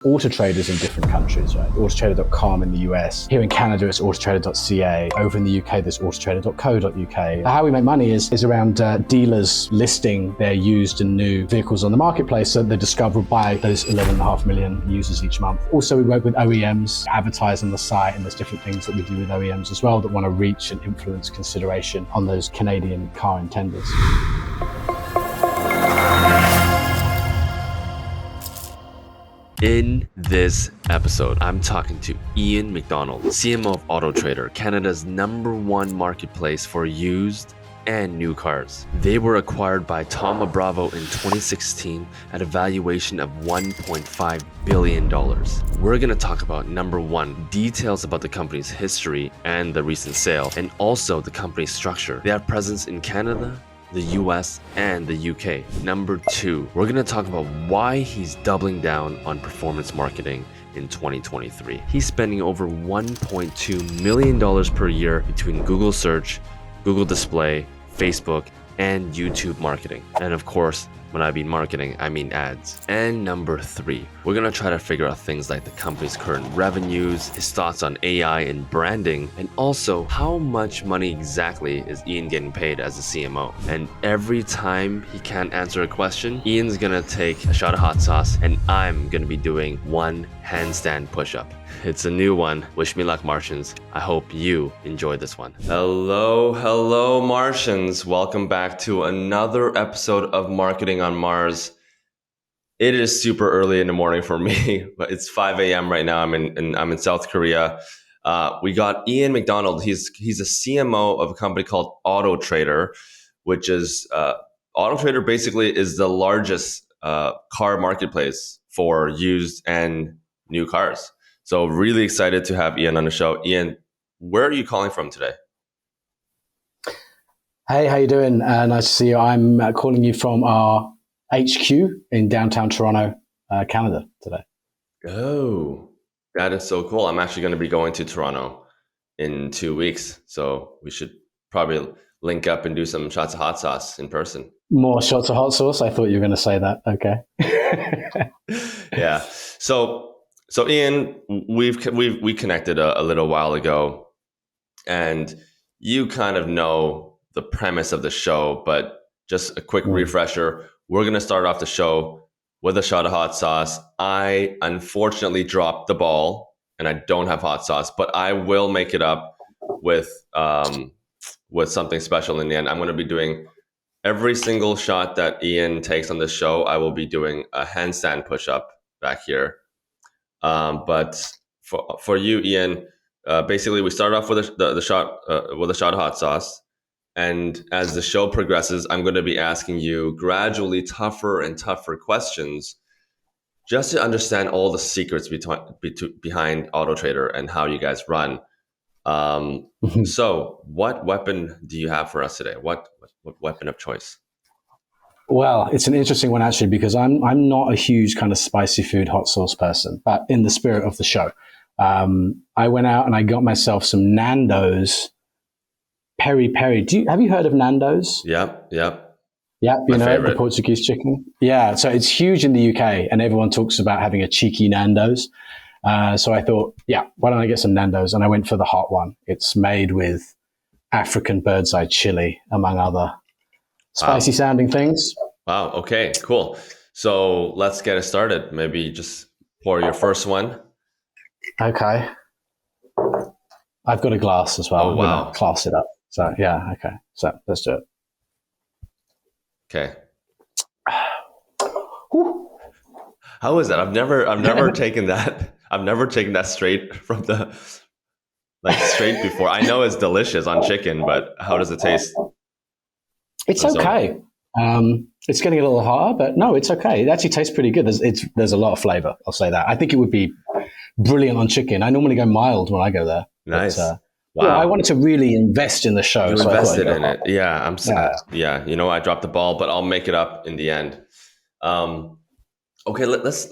AutoTrader's in different countries, right? AutoTrader.com in the US. Here in Canada, it's AutoTrader.ca. Over in the UK, there's AutoTrader.co.uk. How we make money is around dealers listing their used and new vehicles on the marketplace so they're discovered by those 11.5 million users each month. Also, we work with OEMs, advertise on the site, and there's different things that we do with OEMs as well that want to reach and influence consideration on those Canadian car intenders. In this episode, I'm talking to Ian MacDonald, CMO of AutoTrader, Canada's #1 marketplace for used and new cars. They were acquired by Thoma Bravo in 2016 at a valuation of $1.5 billion. We're going to talk about #1, details about the company's history and the recent sale, and also the company's structure. They have presence in Canada, the US, and the UK. #2, we're going to talk about why he's doubling down on performance marketing in 2023. He's spending over $1.2 million per year between Google Search, Google Display, Facebook, and YouTube marketing. And of course, when I mean marketing, I mean ads. And #3, we're gonna try to figure out things like the company's current revenues, his thoughts on AI and branding, and also how much money exactly is Ian getting paid as a CMO. And every time he can't answer a question, Ian's gonna take a shot of hot sauce and I'm gonna be doing one handstand push-up. It's a new one. Wish me luck, Martians. I hope you enjoy this one. Hello, Martians. Welcome back to another episode of Marketing on Mars. It is super early in the morning for me, but it's 5 a.m. right now. I'm in South Korea. We got Ian MacDonald. He's a CMO of a company called AutoTrader, which is AutoTrader basically is the largest car marketplace for used and new cars. So really excited to have Ian on the show. Ian, where are you calling from today? Hey, how you doing? Nice to see you. I'm calling you from our HQ in downtown Toronto, Canada today. Oh, that is so cool. I'm actually going to be going to Toronto in 2 weeks. So we should probably link up and do some shots of hot sauce in person. More shots of hot sauce? I thought you were going to say that. Okay. Yeah. So Ian, we connected a little while ago, and you kind of know the premise of the show, but just a quick refresher. We're going to start off the show with a shot of hot sauce. I unfortunately dropped the ball and I don't have hot sauce, but I will make it up with something special in the end. I'm going to be doing every single shot that Ian takes on this show. I will be doing a handstand push-up back here. But for you, Ian, basically we start off with the shot with a shot of hot sauce. And as the show progresses, I'm going to be asking you gradually tougher and tougher questions just to understand all the secrets behind AutoTrader and how you guys run. So what weapon do you have for us today? What weapon of choice? Well, it's an interesting one actually, because I'm not a huge kind of spicy food hot sauce person, but in the spirit of the show, I went out and I got myself some Nando's peri peri. Have you heard of Nando's? Yep. Yeah, you know, favorite. The Portuguese chicken. Yeah, so it's huge in the UK and everyone talks about having a cheeky Nando's. So I thought, yeah, why don't I get some Nando's? And I went for the hot one. It's made with African bird's eye chili, among other spicy sounding things. Wow. Okay, cool. So let's get it started. Maybe just pour your first one. Okay. I've got a glass as well. Oh, wow. Class it up. So yeah. Okay. So let's do it. Okay. How is that? I've never taken that. I've never taken that straight from straight before. I know it's delicious on chicken, but how does it taste? It's okay. It's getting a little hotter, but no, it's okay. It actually tastes pretty good. There's a lot of flavor. I'll say that. I think it would be brilliant on chicken. I normally go mild when I go there. Nice. But, wow. Yeah, I wanted to really invest in the show. You invested in it. Yeah, I'm sad. Yeah, you know, I dropped the ball, but I'll make it up in the end. Okay, let's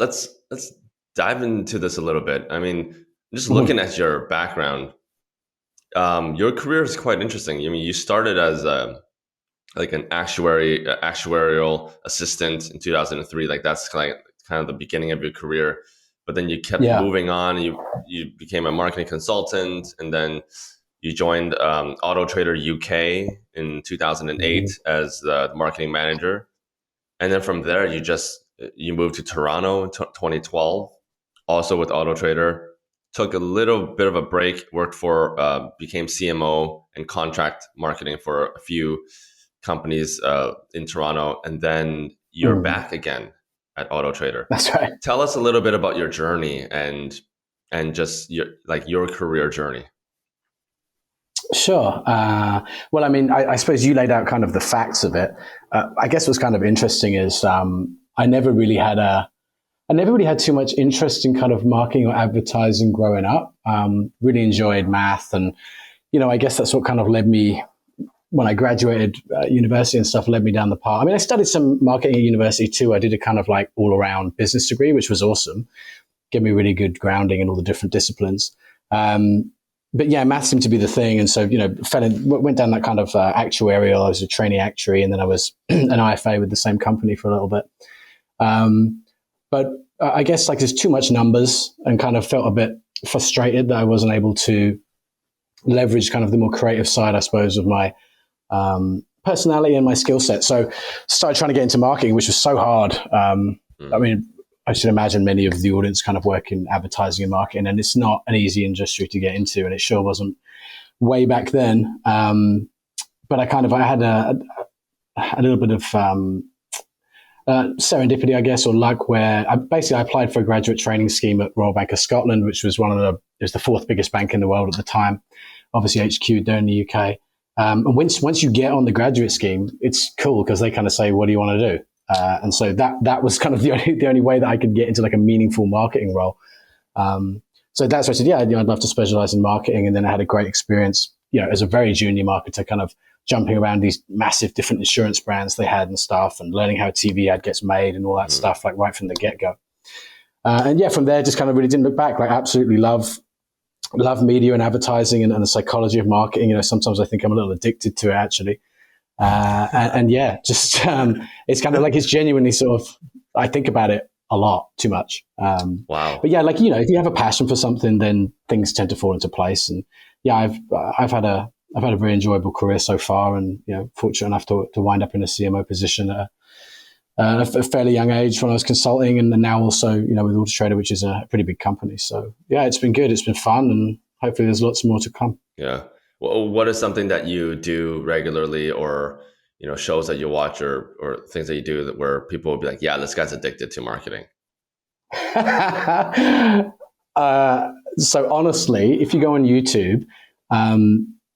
dive into this a little bit. I mean, just looking at your background, your career is quite interesting. I mean, you started as like an actuarial assistant in 2003. Like that's kind of the beginning of your career. but then you kept moving on. You became a marketing consultant, and then you joined AutoTrader UK in 2008 as the marketing manager. And then from there, you moved to Toronto in 2012, also with AutoTrader. Took a little bit of a break, became CMO and contract marketing for a few companies in Toronto. And then you're back again at AutoTrader. That's right. Tell us a little bit about your journey and just your career journey. Sure. Well, I mean, I suppose you laid out kind of the facts of it. I guess what's kind of interesting is I never really had too much interest in kind of marketing or advertising growing up. Really enjoyed math, and I guess that's what kind of led me when I graduated university and stuff. Led me down the path. I mean, I studied some marketing at university too. I did a kind of like all around business degree, which was awesome. Gave me really good grounding in all the different disciplines. But yeah, math seemed to be the thing. And so, went down that kind of actuarial. I was a trainee actuary, and then I was an IFA with the same company for a little bit. But I guess like there's too much numbers, and kind of felt a bit frustrated that I wasn't able to leverage kind of the more creative side, I suppose, of my personality and my skill set. So started trying to get into marketing, which was so hard. I mean, I should imagine many of the audience kind of work in advertising and marketing, and it's not an easy industry to get into, and it sure wasn't way back then. But I had a little bit of serendipity, I guess, or luck, where I applied for a graduate training scheme at Royal Bank of Scotland, which was it was the fourth biggest bank in the world at the time, obviously HQ there in the UK. And once you get on the graduate scheme, it's cool because they kind of say, what do you want to do? And so that was kind of the only way that I could get into like a meaningful marketing role. So that's what I said, I'd love to specialize in marketing. And then I had a great experience, as a very junior marketer, kind of jumping around these massive different insurance brands they had and stuff, and learning how a TV ad gets made and all that stuff, like right from the get-go. And from there, just kind of really didn't look back. Like, absolutely love media and advertising and the psychology of marketing. Sometimes I think I'm a little addicted to it, actually. It's kind of like, it's genuinely sort of, I think about it a lot, too much. Wow. But if you have a passion for something, then things tend to fall into place. And I've had a very enjoyable career so far, and fortunate enough to wind up in a CMO position at a fairly young age when I was consulting, and now also with AutoTrader, which is a pretty big company. So it's been good, it's been fun, and hopefully there's lots more to come. Yeah. Well, what is something that you do regularly, or shows that you watch, or things that you do where people will be like, yeah, this guy's addicted to marketing? So honestly, if you go on YouTube,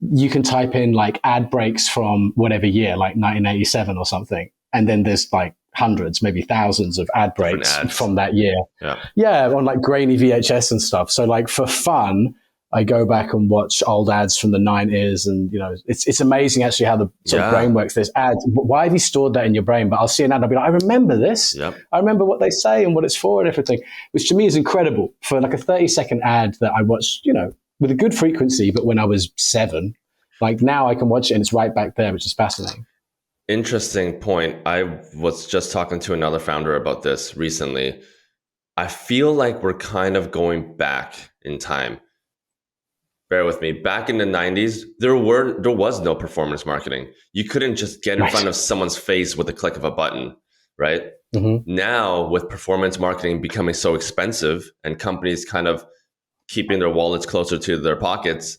you can type in like ad breaks from whatever year, like 1987 or something. And then there's like hundreds, maybe thousands of ad breaks from that year. Yeah, on like grainy VHS and stuff. So like for fun, I go back and watch old ads from the 90s, and it's amazing actually how the sort of brain works. There's ads. Why have you stored that in your brain? But I'll see an ad, I'll be like, I remember this. Yep. I remember what they say and what it's for and everything, which to me is incredible for like a 30-second ad that I watched, with a good frequency, but when I was 7, like now I can watch it and it's right back there, which is fascinating. Interesting point. I was just talking to another founder about this recently. I feel like we're kind of going back in time. Bear with me. Back in the 90s, there was no performance marketing. You couldn't just get in front of someone's face with a click of a button, right? Mm-hmm. Now, with performance marketing becoming so expensive and companies kind of keeping their wallets closer to their pockets,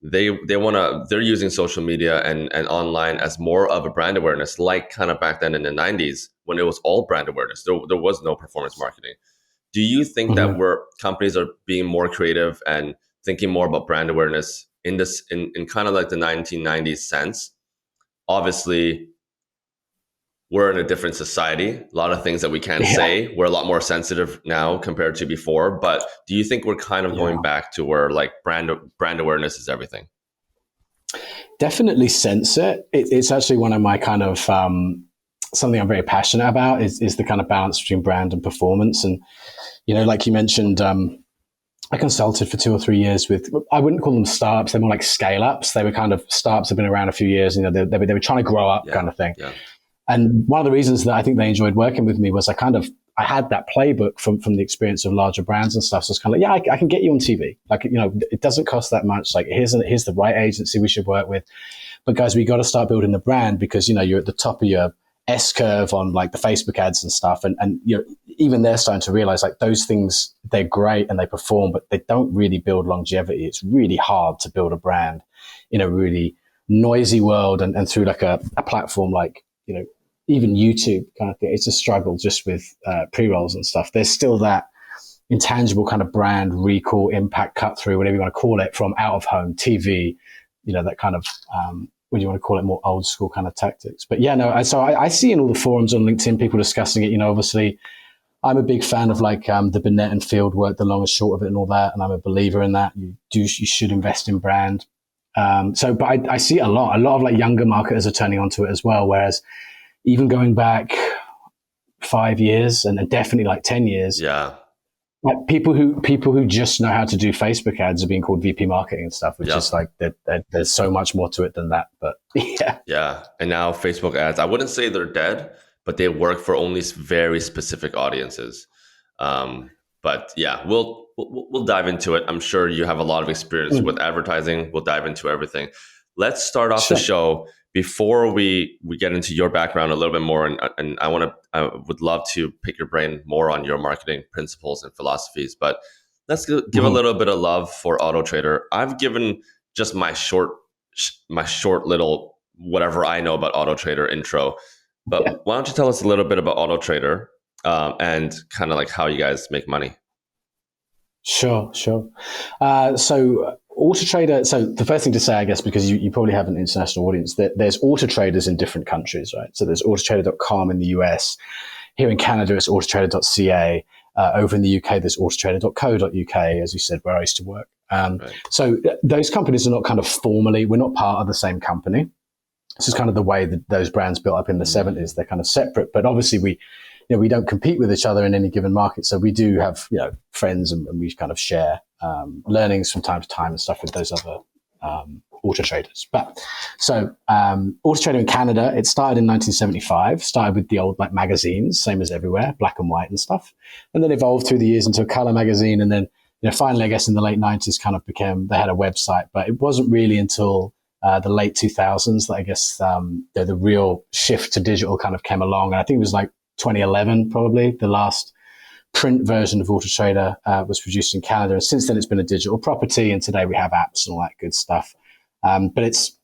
they're using social media and online as more of a brand awareness, like kind of back then in the 90s when it was all brand awareness. There was no performance marketing. Do you think that companies are being more creative and thinking more about brand awareness in kind of like the 1990s sense? Obviously, we're in a different society. A lot of things that we can't say. We're a lot more sensitive now compared to before. But do you think we're kind of going back to where like brand awareness is everything? Definitely sense it. It's actually one of my kind of something I'm very passionate about is the kind of balance between brand and performance. And like you mentioned, I consulted for 2 or 3 years with, I wouldn't call them startups, they're more like scale-ups. They were kind of, startups have been around a few years, they were trying to grow up kind of thing. Yeah. And one of the reasons that I think they enjoyed working with me was I I had that playbook from the experience of larger brands and stuff. So it's kind of like, yeah, I can get you on TV. Like, it doesn't cost that much. Like, here's the right agency we should work with. But guys, we got to start building the brand because, you're at the top of your S curve on like the Facebook ads and stuff. And even they're starting to realize like those things, they're great and they perform, but they don't really build longevity. It's really hard to build a brand in a really noisy world and through like a platform like, even YouTube kind of thing. It's a struggle just with pre-rolls and stuff. There's still that intangible kind of brand recall, impact, cut through, whatever you want to call it, from out of home TV, that kind of, what do you want to call it, more old school kind of tactics. But yeah, no, so I see in all the forums on LinkedIn, people discussing it. Obviously I'm a big fan of like the Burnett and Field work, the long and short of it and all that. And I'm a believer in that. You should invest in brand. But I see it a lot of like younger marketers are turning onto it as well. Whereas even going back 5 years and definitely like 10 years, like people who just know how to do Facebook ads are being called VP marketing and stuff, which is like there's so much more to it than that. But yeah. And now Facebook ads, I wouldn't say they're dead, but they work for only very specific audiences. But yeah, we'll dive into it. I'm sure you have a lot of experience with advertising. We'll dive into everything. Let's start off the show. Before we get into your background a little bit more, and I would love to pick your brain more on your marketing principles and philosophies, but let's give a little bit of love for AutoTrader. I've given just my short little whatever I know about AutoTrader intro, but why don't you tell us a little bit about AutoTrader and kind of like how you guys make money? Sure. So AutoTrader, so the first thing to say, I guess, because you probably have an international audience, that there's AutoTraders in different countries, right? So there's AutoTrader.com in the US. Here in Canada, it's AutoTrader.ca. Over in the UK, there's AutoTrader.co.uk, as you said, where I used to work. So those companies are not kind of formally, we're not part of the same company. This is kind of the way that those brands built up in the 70s. They're kind of separate, but obviously we don't compete with each other in any given market. So we do have, friends and we kind of share learnings from time to time and stuff with those other auto traders. But so AutoTrader in Canada, it started in 1975, started with the old like magazines, same as everywhere, black and white and stuff. And then evolved through the years into a color magazine. And then, finally, I guess in the late 90s kind of they had a website, but it wasn't really until the late 2000s that I guess the real shift to digital kind of came along. And I think it was like 2011, probably the last print version of AutoTrader was produced in Canada. And since then, it's been a digital property. And today we have apps and all that good stuff. But it's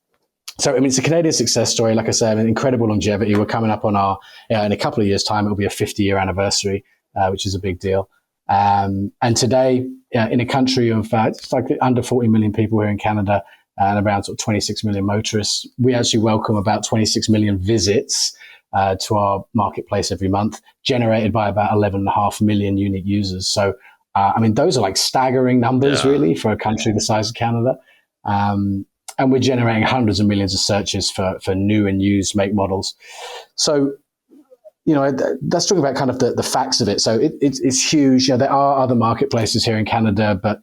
a Canadian success story. Like I said, an incredible longevity. We're coming up on in a couple of years' time, it'll be a 50-year anniversary, which is a big deal. And today, in a country of it's like under 40 million people here in Canada and around sort of 26 million motorists, we actually welcome about 26 million visits to our marketplace every month, generated by about 11.5 million unique users. So, those are like staggering numbers, really, for a country the size of Canada. And we're generating hundreds of millions of searches for new and used make models. So, that's talking about kind of the facts of it. So it's huge. There are other marketplaces here in Canada, but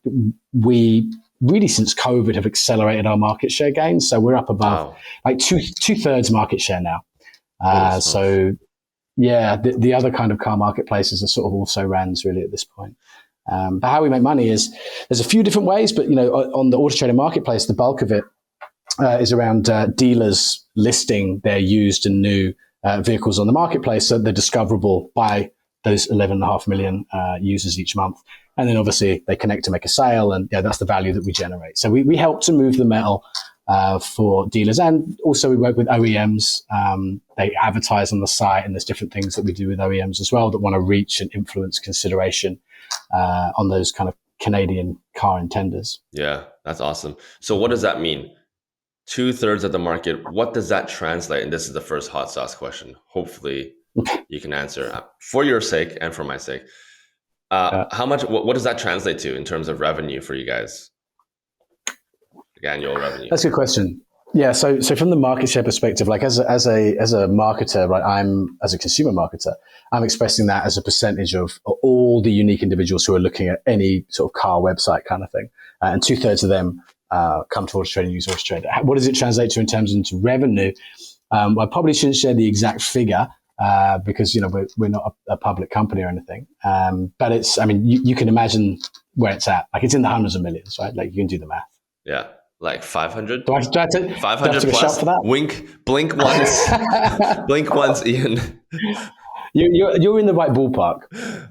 we really, since COVID, have accelerated our market share gains. So we're up above like two-thirds market share now. So yeah, the other kind of car marketplaces are sort of also rans really at this point. But how we make money is there's a few different ways, but on the AutoTrader marketplace, the bulk of it is around dealers listing their used and new vehicles on the marketplace, so they're discoverable by those 11.5 million users each month. And then obviously they connect to make a sale, and that's the value that we generate. So we help to move the metal for dealers, and also we work with OEMs. They advertise on the site, and there's different things that we do with OEMs as well that want to reach and influence consideration on those kind of Canadian car intenders. Yeah, that's awesome. So what does that mean? 2/3 of the market. What does that translate? And this is the first hot sauce question. Hopefully you can answer for your sake and for my sake. How much? What does that translate to in terms of revenue for you guys? Like annual revenue. That's a good question. Yeah. So from the market share perspective, like as a marketer, right? As a consumer marketer, I'm expressing that as a percentage of all the unique individuals who are looking at any sort of car website kind of thing, and 2/3 of them come to AutoTrader and use AutoTrader. What does it translate to in terms of revenue? Well, I probably shouldn't share the exact figure, because, we're not a public company or anything. But it's, I mean, you can imagine where it's at. Like, it's in the hundreds of millions, right? Like, you can do the math. Yeah. Like 500? Do I have to 500 take a plus? shot for that? Blink once. Blink once, Ian. You're in the right ballpark.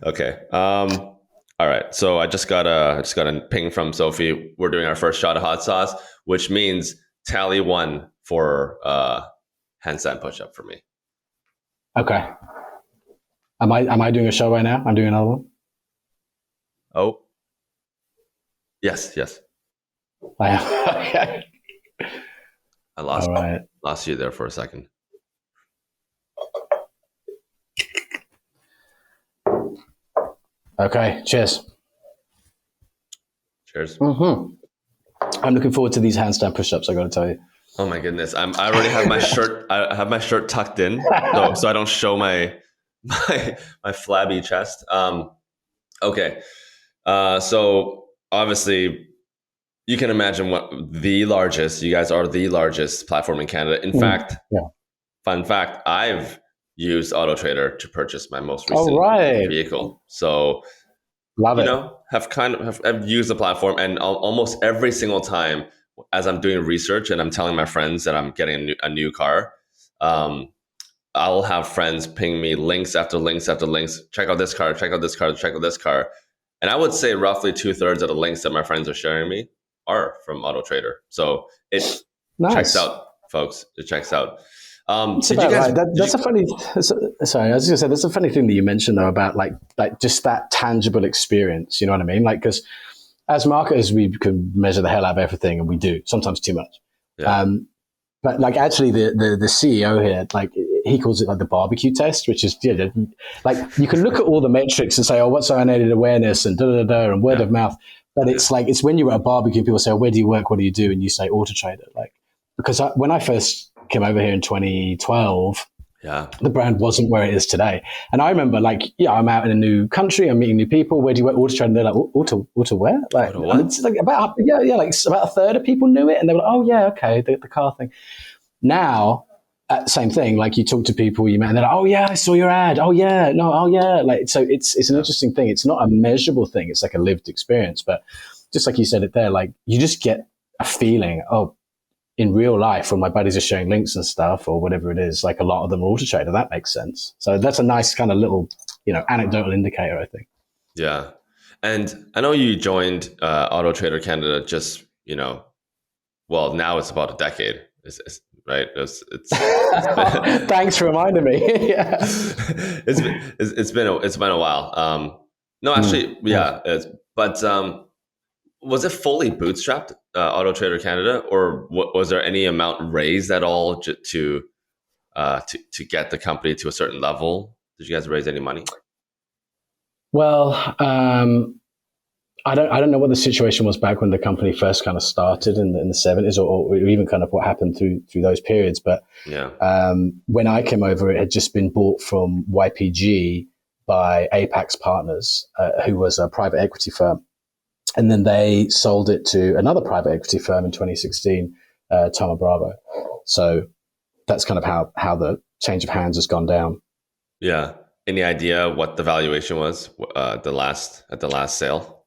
Okay. All right. So I just got a ping from Sophie. We're doing our first shot of hot sauce, which means tally 1 for handstand push-up for me. Okay. Am I doing a show right now? I'm doing another one. Oh. Yes. I am. Okay. I lost All right. lost you there for a second. Okay. Cheers. Cheers. Mm-hmm. I'm looking forward to these handstand push-ups, I got to tell you. Oh my goodness. I already have my shirt. I have my shirt tucked in so I don't show my flabby chest. Okay. So obviously you can imagine you guys are the largest platform in Canada. In fact, fun fact, I've used AutoTrader to purchase my most recent vehicle. So love it. I've used the platform, and almost every single time as I'm doing research and I'm telling my friends that I'm getting a new car, I'll have friends ping me links after links after links. Check out this car, check out this car, check out this car. And I would say roughly 2/3 of the links that my friends are sharing me are from AutoTrader. So it checks out, folks. It checks out. That's a funny. Sorry, I was going to say that's a funny thing that you mentioned though about like just that tangible experience. You know what I mean? Like, because as marketers, we can measure the hell out of everything, and we do sometimes too much. Yeah. But like actually, the CEO here, like he calls it like the barbecue test, which is like you can look at all the metrics and say, oh, what's our unaided awareness and and word of mouth. But it's like it's when you're at a barbecue, people say, oh, where do you work? What do you do? And you say AutoTrader, like because when I first came over here in 2012, the brand wasn't where it is today. And I remember I'm out in a new country, I'm meeting new people. Where do you work? AutoTrader. And they're like, auto where? Like, it's like about a third of people knew it. And they were like, oh yeah, okay, the car thing. Now, same thing. Like you talk to people you met and they're like, oh yeah, I saw your ad. Oh yeah, no, oh yeah. Like, so it's an interesting thing. It's not a measurable thing. It's like a lived experience. But just like you said it there, like you just get a feeling, in real life, when my buddies are sharing links and stuff or whatever it is, like a lot of them are AutoTrader. That makes sense. So that's a nice kind of little, anecdotal indicator, I think. Yeah. And I know you joined AutoTrader Canada just, well, now it's about a decade, right? It's been, thanks for reminding me. Yeah. It's been a while. No, actually, was it fully bootstrapped, AutoTrader Canada, or was there any amount raised at all to get the company to a certain level? Did you guys raise any money? Well, I don't know what the situation was back when the company first kind of started in the 70s, or even kind of what happened through those periods. But when I came over, it had just been bought from YPG by Apex Partners, who was a private equity firm. And then they sold it to another private equity firm in 2016, Thoma Bravo. So that's kind of how the change of hands has gone down. Yeah. Any idea what the valuation was at the last sale?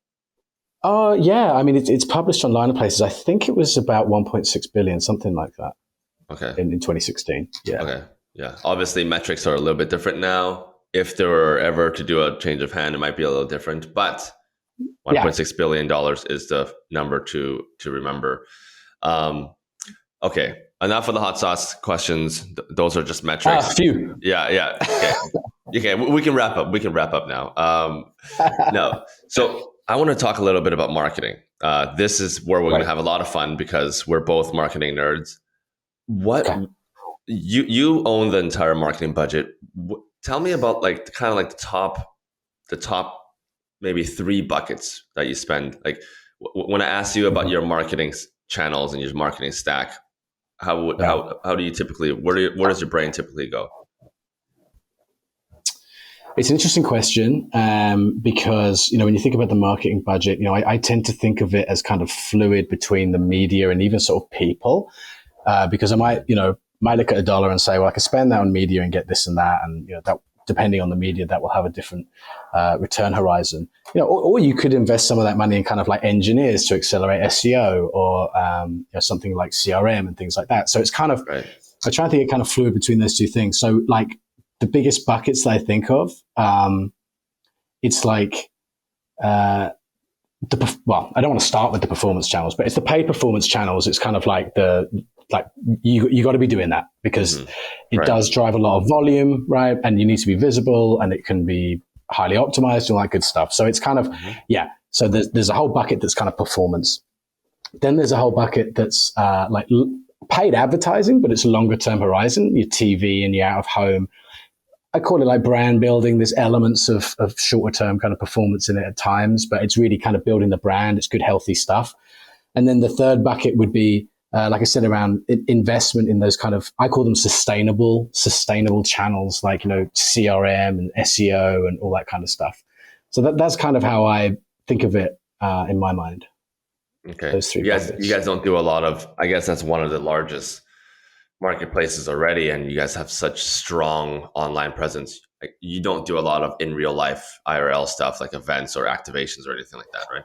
Oh, yeah. I mean, it's published on liner places. I think it was about 1.6 billion, something like that. Okay. In 2016. Yeah. Okay. Yeah. Obviously, metrics are a little bit different now. If there were ever to do a change of hand, it might be a little different, but $1.6 billion is the number to remember. Okay, enough of the hot sauce questions. Those are just metrics. A few. Yeah. Okay, we can wrap up. We can wrap up now. No, so I want to talk a little bit about marketing. This is where we're going to have a lot of fun because we're both marketing nerds. You own the entire marketing budget. Tell me about the top maybe 3 buckets that you spend. Like when I ask you about your marketing channels and your marketing stack, how do you typically, where does your brain typically go? It's an interesting question because, when you think about the marketing budget, I tend to think of it as kind of fluid between the media and even sort of people because I might, might look at a dollar and say, well, I could spend that on media and get this and that. And, that depending on the media, that will have a different return horizon. Or you could invest some of that money in kind of like engineers to accelerate SEO or something like CRM and things like that. So it's kind of, right. I try to think it kind of fluid between those two things. So like the biggest buckets that I think of, it's like, I don't want to start with the performance channels, but it's the paid performance channels. It's kind of like you got to be doing that because it does drive a lot of volume, right? And you need to be visible, and it can be highly optimized and all that good stuff. So it's kind of So there's a whole bucket that's kind of performance. Then there's a whole bucket that's like paid advertising, but it's a longer term horizon. Your TV and your out of home. I call it like brand building. There's elements of shorter term kind of performance in it at times, but it's really kind of building the brand. It's good, healthy stuff. And then the third bucket would be, like I said, around investment in those kind of, I call them sustainable channels, like, CRM and SEO and all that kind of stuff. So that's kind of how I think of it in my mind. Okay. Those three buckets. You guys don't do a lot of, I guess that's one of the largest marketplaces already, and you guys have such strong online presence. Like, you don't do a lot of in real life IRL stuff like events or activations or anything like that, right?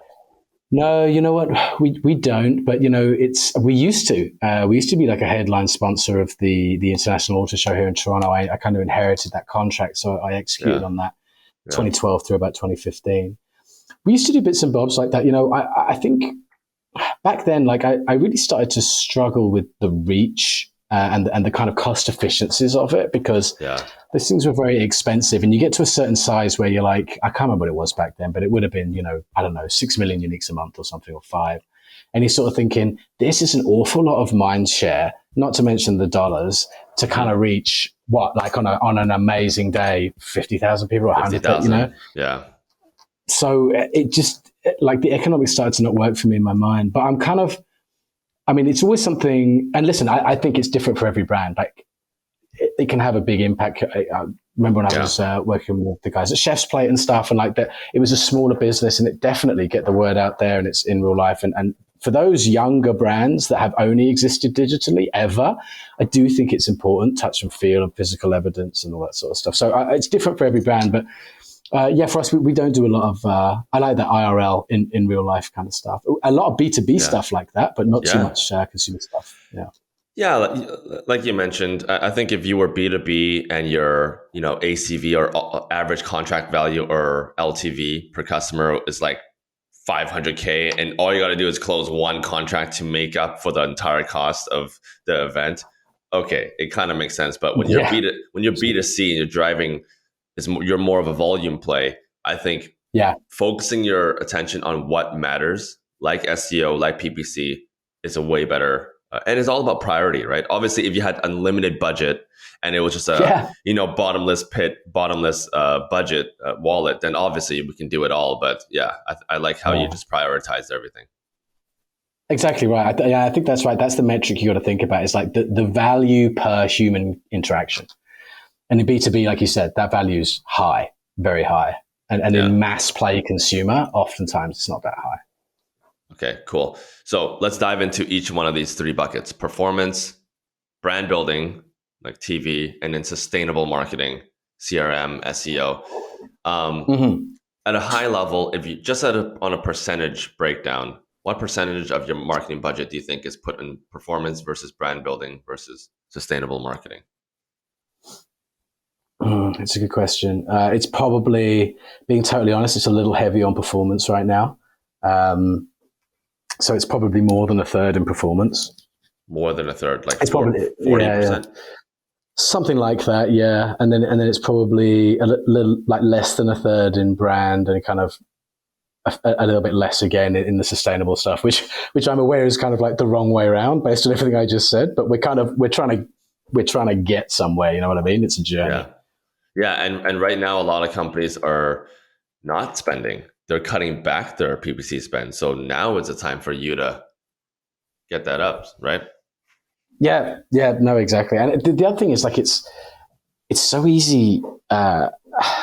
No, you know what? We don't, but we used to be like a headline sponsor of the International Auto Show here in Toronto. I kind of inherited that contract, so I executed on that 2012 through about 2015. We used to do bits and bobs like that. I think back then, like I really started to struggle with the reach and the kind of cost efficiencies of it, because those things were very expensive. And you get to a certain size where you're like, I can't remember what it was back then, but it would have been, I don't know, 6 million uniques a month or something, or 5. And you're sort of thinking, this is an awful lot of mind share, not to mention the dollars, to kind of reach like on an amazing day, 50,000 people or 100,000, Yeah. So it just, like, the economics started to not work for me in my mind. But it's always something, and listen, I think it's different for every brand. Like, it can have a big impact. I remember when I was working with the guys at Chef's Plate and stuff, and like that, it was a smaller business, and it definitely get the word out there, and it's in real life. And for those younger brands that have only existed digitally ever, I do think it's important, touch and feel and physical evidence and all that sort of stuff. So it's different for every brand, but for us, we don't do a lot of, I like that IRL in real life kind of stuff. A lot of B2B stuff like that, but not too much consumer stuff. Yeah. Yeah. Like you mentioned, I think if you were B2B and your, ACV or average contract value or LTV per customer is like 500K, and all you got to do is close one contract to make up for the entire cost of the event. Okay. It kind of makes sense. But when you're B2C and you're driving, you're more of a volume play. I think focusing your attention on what matters, like SEO, like PPC, is a way better. And it's all about priority, right? Obviously, if you had unlimited budget and it was just a bottomless budget wallet, then obviously we can do it all. But I like how you just prioritized everything. Exactly right. I think that's right. That's the metric you got to think about. Is like the value per human interaction. And in B2B, like you said, that value's high, very high. And in mass play consumer, oftentimes it's not that high. Okay, cool. So let's dive into each one of these 3 buckets: performance, brand building, like TV, and then sustainable marketing, CRM, SEO. At a high level, if you just on a percentage breakdown, what percentage of your marketing budget do you think is put in performance versus brand building versus sustainable marketing? It's a good question. It's probably, being totally honest, it's a little heavy on performance right now. So it's probably more than a third in performance. More than a third, like it's probably 40%. Something like that, yeah. And then it's probably a little like less than a third in brand, and kind of a little bit less again in the sustainable stuff, which I'm aware is kind of like the wrong way around based on everything I just said. But we're trying to get somewhere. You know what I mean? It's a journey. Yeah, and right now a lot of companies are not spending. They're cutting back their PPC spend. So now is the time for you to get that up, right? Yeah, no, exactly. And the other thing is, like, it's so easy, and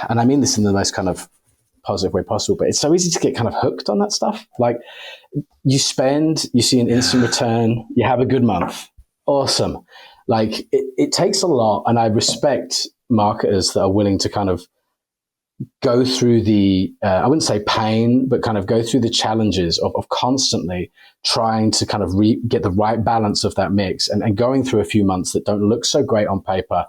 I mean this in the most kind of positive way possible, but it's so easy to get kind of hooked on that stuff. Like, you spend, you see an instant return, you have a good month. Awesome. like it takes a lot, and I respect marketers that are willing to kind of go through the, I wouldn't say pain, but kind of go through the challenges of constantly trying to kind of get the right balance of that mix, and going through a few months that don't look so great on paper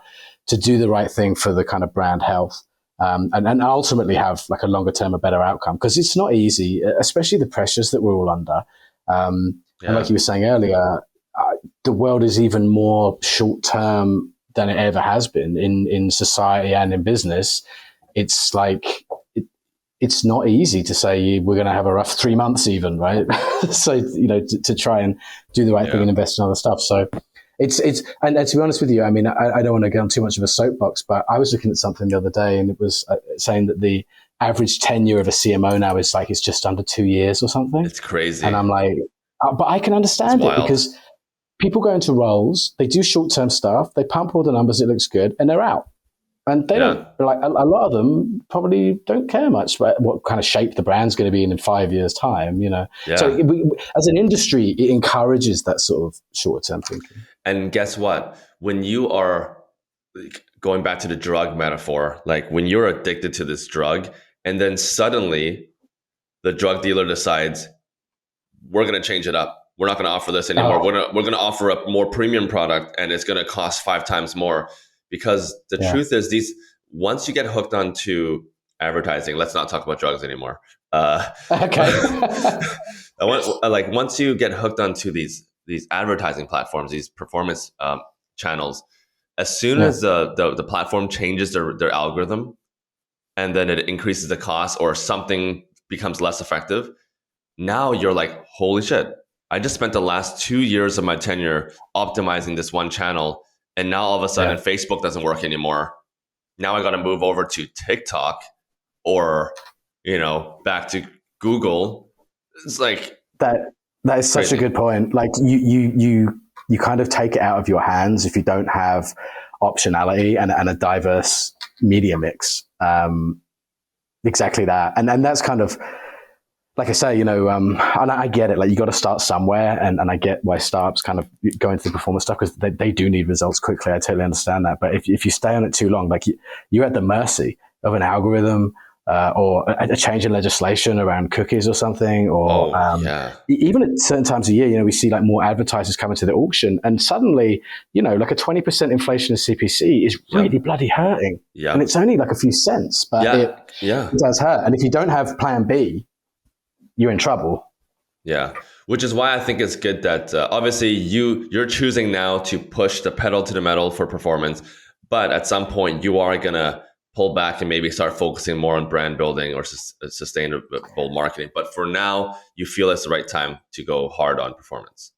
to do the right thing for the kind of brand health. And ultimately have like a longer term, a better outcome, because it's not easy, especially the pressures that we're all under. And like you were saying earlier, the world is even more short term than it ever has been in society and in business. It's like, it's not easy to say we're going to have a rough 3 months even, right? So, to try and do the right thing and invest in other stuff. So it's and to be honest with you, I mean, I don't want to get on too much of a soapbox, but I was looking at something the other day, and it was saying that the average tenure of a CMO now is like, it's just under 2 years or something. It's crazy. And I'm like, but I can understand it, because people go into roles, they do short-term stuff, they pump all the numbers, it looks good, and they're out. And they don't, like, a lot of them probably don't care much about what kind of shape the brand's going to be in 5 years' time, So as an industry, it encourages that sort of short-term thinking. And guess what? When you are, going back to the drug metaphor, like when you're addicted to this drug, and then suddenly the drug dealer decides, we're going to change it up. We're not going to offer this anymore. We're going to offer a more premium product, and it's going to cost 5 times more. Because the truth is, once you get hooked onto advertising, let's not talk about drugs anymore. Okay. Like once you get hooked onto these advertising platforms, these performance channels, as soon as the platform changes their algorithm, and then it increases the cost or something becomes less effective, now you're like, holy shit, I just spent the last 2 years of my tenure optimizing this one channel, and now all of a sudden Facebook doesn't work anymore. Now I got to move over to TikTok or, back to Google. It's like that is such a good point. Like you kind of take it out of your hands if you don't have optionality and a diverse media mix. Exactly that. And that's kind of, like I say, and I get it. Like, you got to start somewhere, and I get why startups kind of go into the performance stuff, because they do need results quickly. I totally understand that. But if you stay on it too long, like you're at the mercy of an algorithm or a change in legislation around cookies or something, or even at certain times of year, we see like more advertisers coming to the auction, and suddenly, like a 20% inflation in CPC is really bloody hurting. Yeah. And it's only like a few cents, but it does hurt. And if you don't have plan B, you're in trouble. Yeah, which is why I think it's good that obviously you're choosing now to push the pedal to the metal for performance, but at some point you are gonna pull back and maybe start focusing more on brand building or sustainable marketing. But for now, you feel it's the right time to go hard on performance.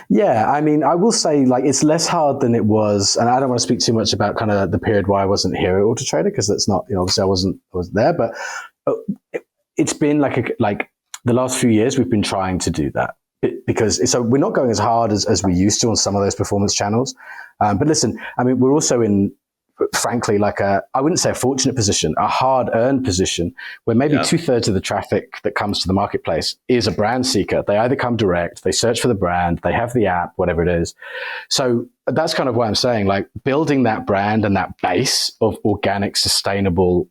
Yeah, I mean, I will say, like, it's less hard than it was, and I don't want to speak too much about kind of the period where I wasn't here at AutoTrader, because that's not, obviously I wasn't there, but it's been like the last few years we've been trying to do that, because so we're not going as hard as we used to on some of those performance channels. But listen, I mean, we're also in, frankly, like I wouldn't say a fortunate position, a hard-earned position, where maybe 2/3 of the traffic that comes to the marketplace is a brand seeker. They either come direct, they search for the brand, they have the app, whatever it is. So that's kind of what I'm saying, like building that brand and that base of organic, sustainable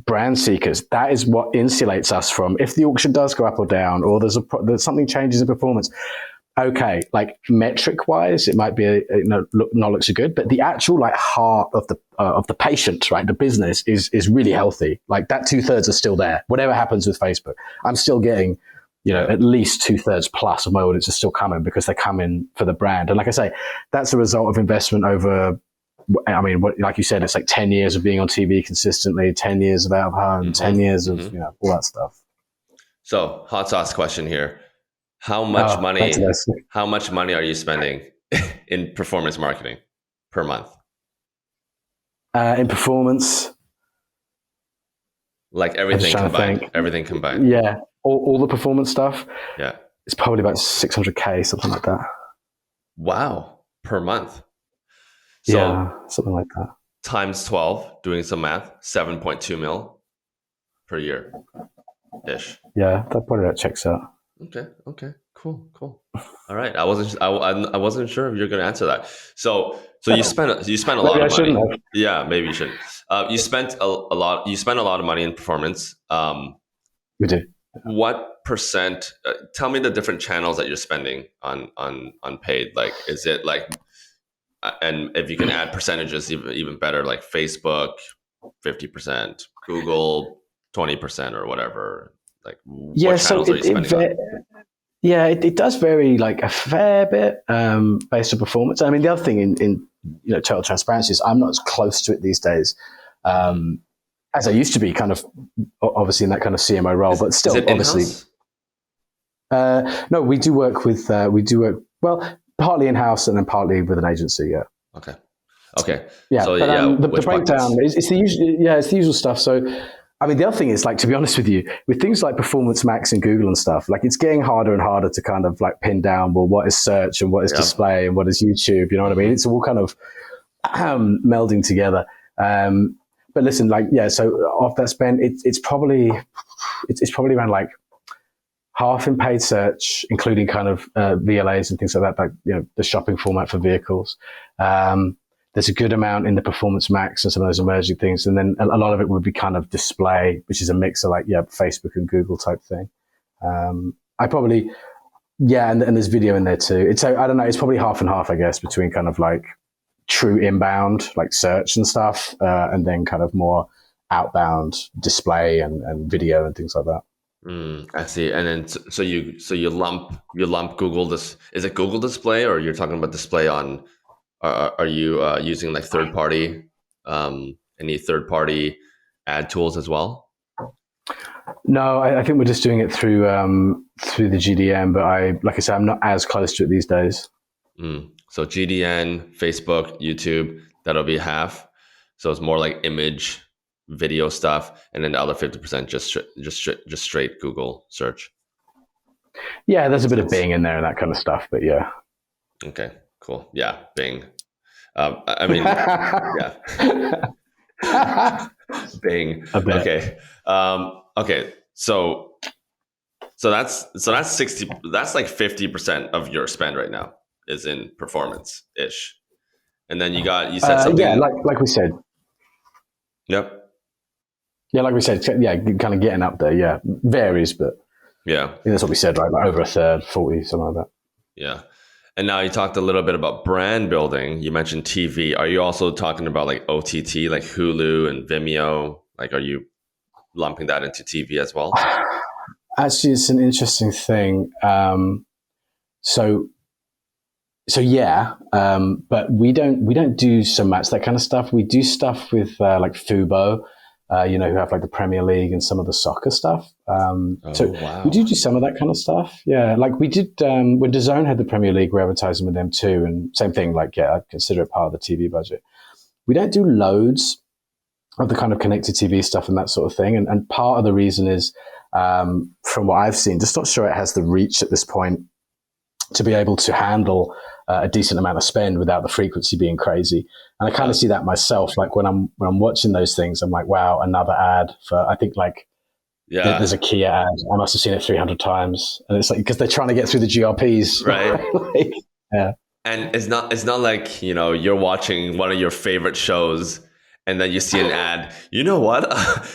brand seekers, that is what insulates us from, if the auction does go up or down, or there's something changes in performance. Okay, like metric wise, it might be not look so good, but the actual like heart of the patient, right, the business is really healthy. Like that 2/3 are still there. Whatever happens with Facebook, I'm still getting, at least 2/3 plus of my audience are still coming, because they're coming for the brand. And like I say, that's a result of investment over, I mean, like you said, it's like 10 years of being on TV consistently, 10 years of out of home, 10 years of, all that stuff. So, hot sauce question here. How much money are you spending in performance marketing per month? In performance? Like everything combined. Yeah. All the performance stuff. Yeah. It's probably about 600K, something like that. Wow. Per month. So, yeah, something like that. Times 12, doing some math, 7.2 mil per year ish. Yeah, that probably checks out. Okay, Cool. All right. I wasn't sure if you're going to answer that. So you spent a lot Maybe I of shouldn't money. have. Yeah, maybe you should. You spent a lot. You spent a lot of money in performance. We do. What percent? Tell me the different channels that you're spending on paid. Like, is it like, and if you can add percentages, even better. Like Facebook, 50%, Google, 20%, or whatever. Like, what So channels are you spending on? it does vary like a fair bit based on performance. I mean, the other thing in total transparency is I'm not as close to it these days as I used to be. Kind of obviously in that kind of CMO role, but still Is it obviously. No, we do work with well, partly in house and then partly with an agency. Yeah. Okay. Yeah, So but the which breakdown buckets? it's the usual. Yeah, it's the usual stuff. So, I mean, the other thing is, like, to be honest with you, with things like Performance Max and Google and stuff, like, it's getting harder and harder to kind of like pin down, well, what is search and what is display and what is YouTube. You know what I mean? It's all kind of melding together. But listen, like, yeah. So off that spend, it's probably around like half in paid search, including kind of VLAs and things like that, like the shopping format for vehicles. There's a good amount in the Performance Max and some of those emerging things, and then a lot of it would be kind of display, which is a mix of like Facebook and Google type thing. I probably and there's video in there too. I don't know. It's probably half and half, I guess, between kind of like true inbound like search and stuff, and then kind of more outbound display and video and things like that. I see. And then so you lump Google this. Is it Google Display, or you're talking about display on? Are you using like third party, any third party ad tools as well? No, I think we're just doing it through the GDN. But like I said, I'm not as close to it these days. So GDN, Facebook, YouTube, that'll be half. So it's more like image, video stuff, and then the other 50% just straight Google search. Yeah, there's a bit of Bing in there and that kind of stuff, but yeah. Okay, cool. Yeah, Bing. I mean, yeah, Bing. Okay, okay. So that's 60. That's like 50% of your spend right now is in performance ish, and then you said something. Yeah, like we said. Yep. Yeah, like we said, yeah, kind of getting up there. Yeah, varies, but yeah, I think that's what we said, right? Like over a third, 40, something like that. Yeah. And now you talked a little bit about brand building. You mentioned TV. Are you also talking about like OTT, like Hulu and Vimeo? Like, are you lumping that into TV as well? Actually, it's an interesting thing. So yeah, but we don't do so much that kind of stuff. We do stuff with like Fubo, who have like the Premier League and some of the soccer stuff. Wow. We do some of that kind of stuff. Yeah, like we did when DAZN had the Premier League, we're advertising with them too, and same thing. Like, yeah, I'd consider it part of the TV budget. We don't do loads of the kind of connected TV stuff and that sort of thing, and part of the reason is from what I've seen, just not sure it has the reach at this point to be able to handle a decent amount of spend without the frequency being crazy. And I kind of see that myself. Like when I'm watching those things, I'm like, wow, another ad for, I think like, there's a Kia ad. I must have seen it 300 times. And it's like, because they're trying to get through the GRPs. Right. Like, yeah. And it's not like, you're watching one of your favorite shows and then you see an ad. You know what?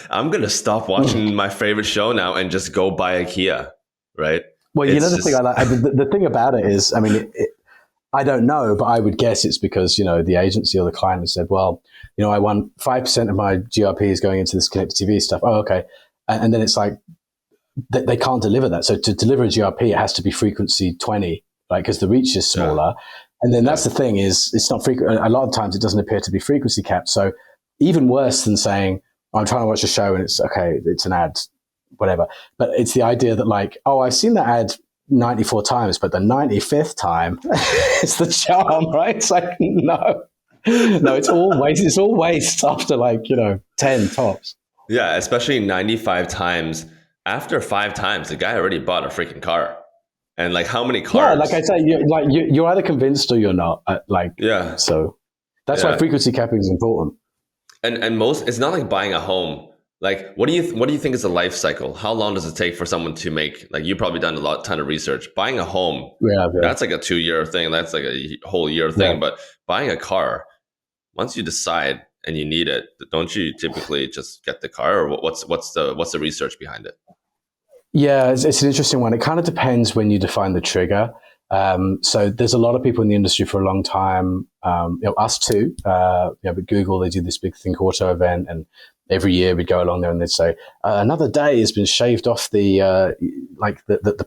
I'm going to stop watching my favorite show now and just go buy a Kia. Right. Well, the thing I like, the thing about it is, I mean, I don't know, but I would guess it's because, the agency or the client has said, well, I want 5% of my GRPs going into this connected TV stuff. Oh, okay. And then it's like, they can't deliver that. So to deliver a GRP, it has to be frequency 20, like, because the reach is smaller. Yeah. And then that's the thing is, it's not frequent. A lot of times it doesn't appear to be frequency capped. So even worse than saying, I'm trying to watch a show and it's okay, it's an ad, whatever. But it's the idea that like, oh, I've seen that ad 94 times, but the 95th time it's the charm, right? It's like, no, it's all waste after like, 10 tops. Yeah, especially 95 times. After 5 times, the guy already bought a freaking car. And like, how many cars? Yeah, like I say, you're either convinced or you're not. So that's why frequency capping is important. And most, it's not like buying a home Like, what do you think is the life cycle? How long does it take for someone to make, like, you've probably done ton of research. Buying a home, Yeah, yeah, that's like a 2 year thing. That's like a whole year yeah. thing. But buying a car, once you decide and you need it, don't you typically just get the car, or what's the research behind it? Yeah, it's an interesting one. It kind of depends when you define the trigger. So there's a lot of people in the industry for a long time, us too. But Google, they do this big Think Auto event, and every year we'd go along there and they'd say, another day has been shaved off the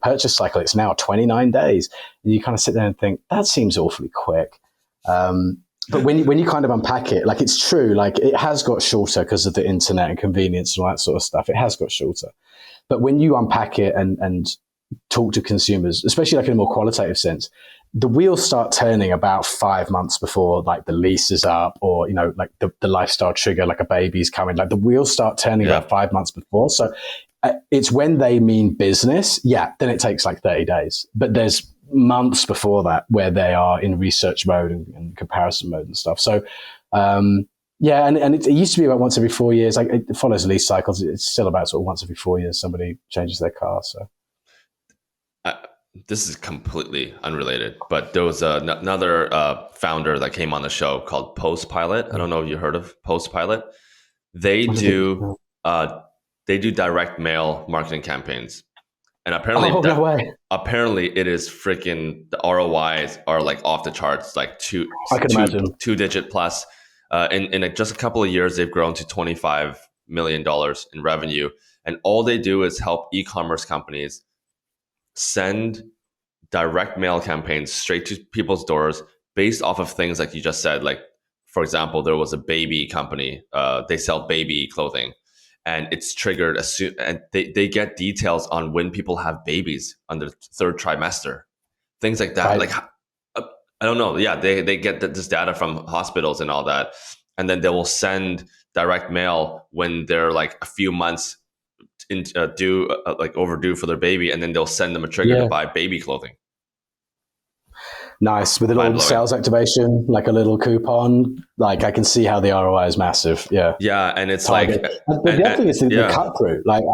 purchase cycle. It's now 29 days. And you kind of sit there and think, that seems awfully quick. But when you kind of unpack it, like, it's true, like, it has got shorter because of the internet and convenience and all that sort of stuff. It has got shorter. But when you unpack it and talk to consumers, especially like in a more qualitative sense, the wheels start turning about 5 months before, like, the lease is up, or, like the lifestyle trigger, like a baby's coming. Like, the wheels start turning about 5 months before. So it's when they mean business. Yeah, then it takes like 30 days. But there's months before that where they are in research mode and comparison mode and stuff. So yeah, and it used to be about once every 4 years. Like, it follows lease cycles. It's still about sort of once every 4 years somebody changes their car. So This is completely unrelated, but there was another founder that came on the show called Postpilot. I don't know if you heard of Postpilot. They do direct mail marketing campaigns, and apparently, no way. Apparently, it is freaking, the ROIs are like off the charts, like I can imagine. 2-digit plus. In just a couple of years, they've grown to $25 million in revenue, and all they do is help e-commerce companies send direct mail campaigns straight to people's doors based off of things like you just said. Like, for example, there was a baby company. They sell baby clothing, and it's triggered as soon, and they get details on when people have babies on the third trimester, things like that. Right. Like, I don't know. Yeah, they get this data from hospitals and all that, and then they will send direct mail when they're like a few months overdue for their baby, and then they'll send them a trigger to buy baby clothing. Nice, with a little sales activation, like a little coupon. Like, I can see how the ROI is massive. Yeah, yeah, and it's Target. But the other thing is the cut through. Like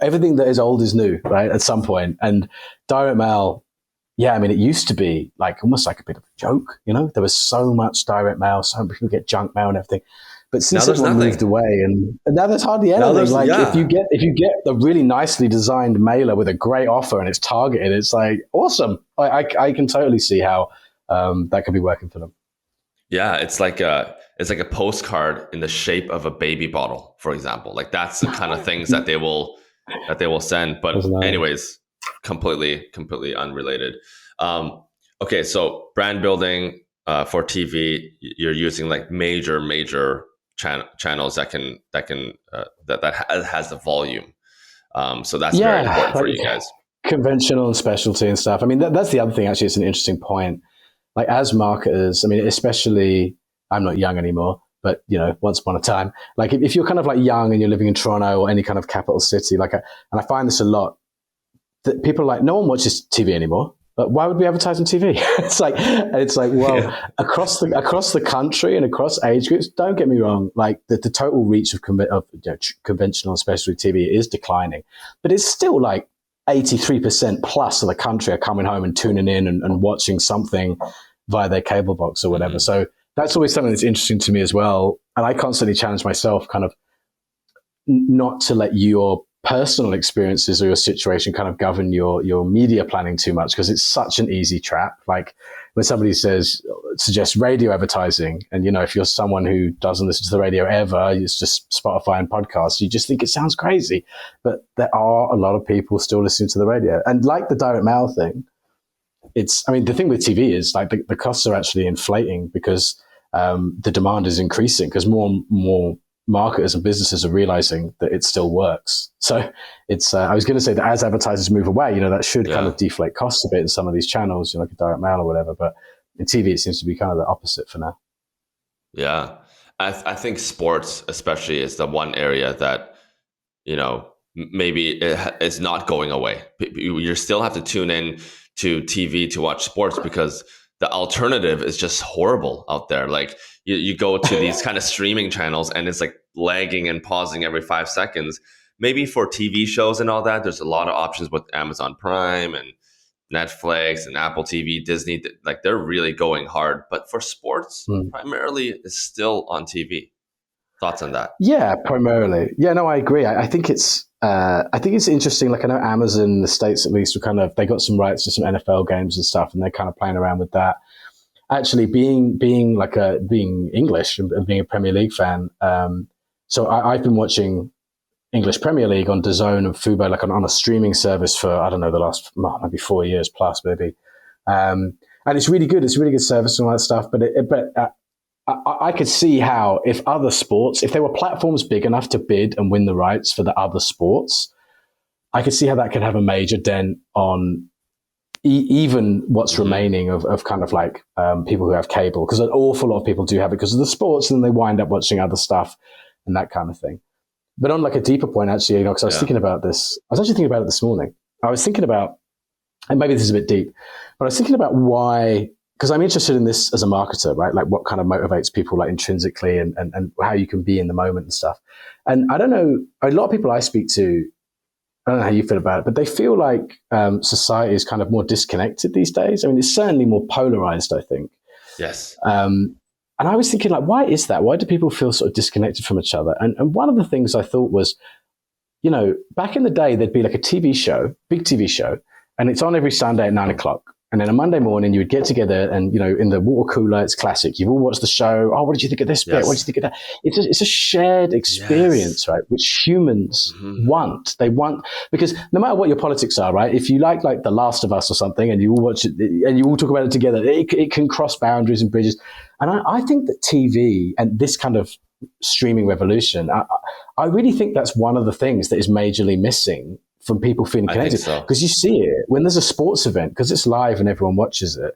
everything that is old is new, right? At some point, and direct mail. Yeah, I mean, it used to be like almost like a bit of a joke. There was so much direct mail, so many people get junk mail and everything. But since everyone moved away, and now there's hardly anything. Like, if you get a really nicely designed mailer with a great offer and it's targeted, it's like awesome. I can totally see how that could be working for them. Yeah, it's like a postcard in the shape of a baby bottle, for example. Like, that's the kind of things that they will send. But anyways, completely unrelated. Okay, so brand building for TV, you're using like major channels that has the volume. So that's very important for you guys. Conventional and specialty and stuff. I mean, that's the other thing. Actually, it's an interesting point. Like, as marketers, I mean, especially, I'm not young anymore, but once upon a time, like, if you're kind of like young and you're living in Toronto or any kind of capital city, and I find this a lot, that people are like, no one watches TV anymore. But why would we advertise on TV? It's like, well, across the country and across age groups, don't get me wrong, like the total reach of conventional and specialty TV is declining, but it's still like 83% plus of the country are coming home and tuning in and watching something via their cable box or whatever. Mm-hmm. So that's always something that's interesting to me as well. And I constantly challenge myself kind of not to let your personal experiences or your situation kind of govern your media planning too much, because it's such an easy trap. Like, when somebody suggests radio advertising, and if you're someone who doesn't listen to the radio ever, it's just Spotify and podcasts, you just think it sounds crazy. But there are a lot of people still listening to the radio. And like the direct mail thing, the thing with TV is like the costs are actually inflating because the demand is increasing, because more and more marketers and businesses are realizing that it still works. So it's, I was going to say that as advertisers move away, that should kind of deflate costs a bit in some of these channels, like a direct mail or whatever. But in TV, it seems to be kind of the opposite for now. Yeah. I think sports especially is the one area that, maybe it's not going away. You still have to tune in to TV to watch sports, because the alternative is just horrible out there. Like, you go to these kind of streaming channels and it's like lagging and pausing every 5 seconds. Maybe for TV shows and all that, there's a lot of options with Amazon Prime and Netflix and Apple TV, Disney. Like they're really going hard. But for sports, primarily it's still on TV. Thoughts on that? Yeah, primarily. Yeah, no, I agree. I think it's interesting. Like I know Amazon in the States at least were they got some rights to some NFL games and stuff, and they're kind of playing around with that. Actually, being English and being a Premier League fan, so I've been watching English Premier League on DAZN and Fubo, like on a streaming service for, I don't know, the last maybe 4 years plus, maybe. And it's really good. It's a really good service and all that stuff. But I could see how if other sports, if there were platforms big enough to bid and win the rights for the other sports, I could see how that could have a major dent on even what's remaining of kind of like people who have cable. Because an awful lot of people do have it because of the sports, and then they wind up watching other stuff and that kind of thing. But on like a deeper point, actually, because I was thinking about this. I was actually thinking about it this morning. I was thinking about, and maybe this is a bit deep, but I was thinking about why, because I'm interested in this as a marketer, right? Like what kind of motivates people like intrinsically and how you can be in the moment and stuff. And I don't know, a lot of people I speak to, I don't know how you feel about it, but they feel like society is kind of more disconnected these days. I mean, it's certainly more polarized, I think. Yes. And I was thinking, like, why is that? Why do people feel sort of disconnected from each other? And one of the things I thought was, back in the day, there'd be like a TV show, big TV show, and it's on every Sunday at 9:00. And then a Monday morning, you would get together and, in the water cooler, it's classic. You've all watched the show. Oh, what did you think of this bit? What did you think of that? It's a shared experience, right? Which humans want. They want, because no matter what your politics are, right? If you like The Last of Us or something and you all watch it and you all talk about it together, it can cross boundaries and bridges. And I think that TV and this kind of streaming revolution, I really think that's one of the things that is majorly missing from people feeling connected. Because you see it when there's a sports event, because it's live and everyone watches it,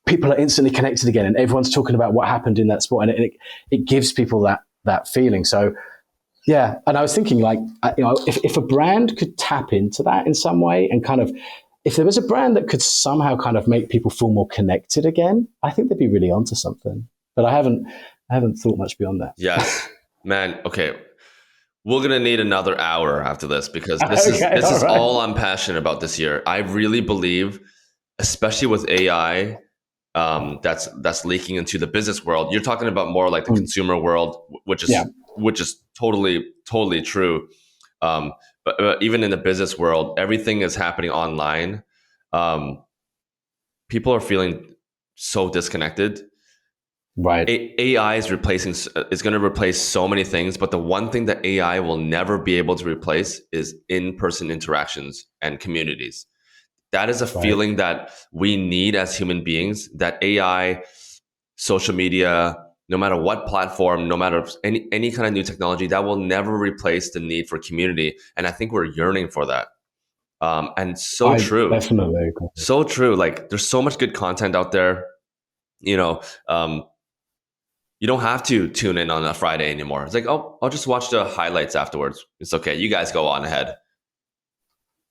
people are instantly connected again and everyone's talking about what happened in that sport, and it gives people that feeling. So yeah, and I was thinking like, if a brand could tap into that in some way and kind of, if there was a brand that could somehow kind of make people feel more connected again, I think they'd be really onto something. But I haven't thought much beyond that. Yes, man. Okay. We're going to need another hour after this because this is all I'm passionate about this year. I really believe, especially with AI, that's leaking into the business world. You're talking about more like the consumer world, which is totally true. But even in the business world, everything is happening online. People are feeling so disconnected. Right. AI is going to replace so many things, but the one thing that AI will never be able to replace is in-person interactions and communities. That is a feeling that we need as human beings, that AI, social media, no matter what platform, no matter any kind of new technology, that will never replace the need for community. And I think we're yearning for that. And true. Definitely agree. So true. Like there's so much good content out there, you don't have to tune in on a Friday anymore. It's like, oh, I'll just watch the highlights afterwards. It's okay. You guys go on ahead.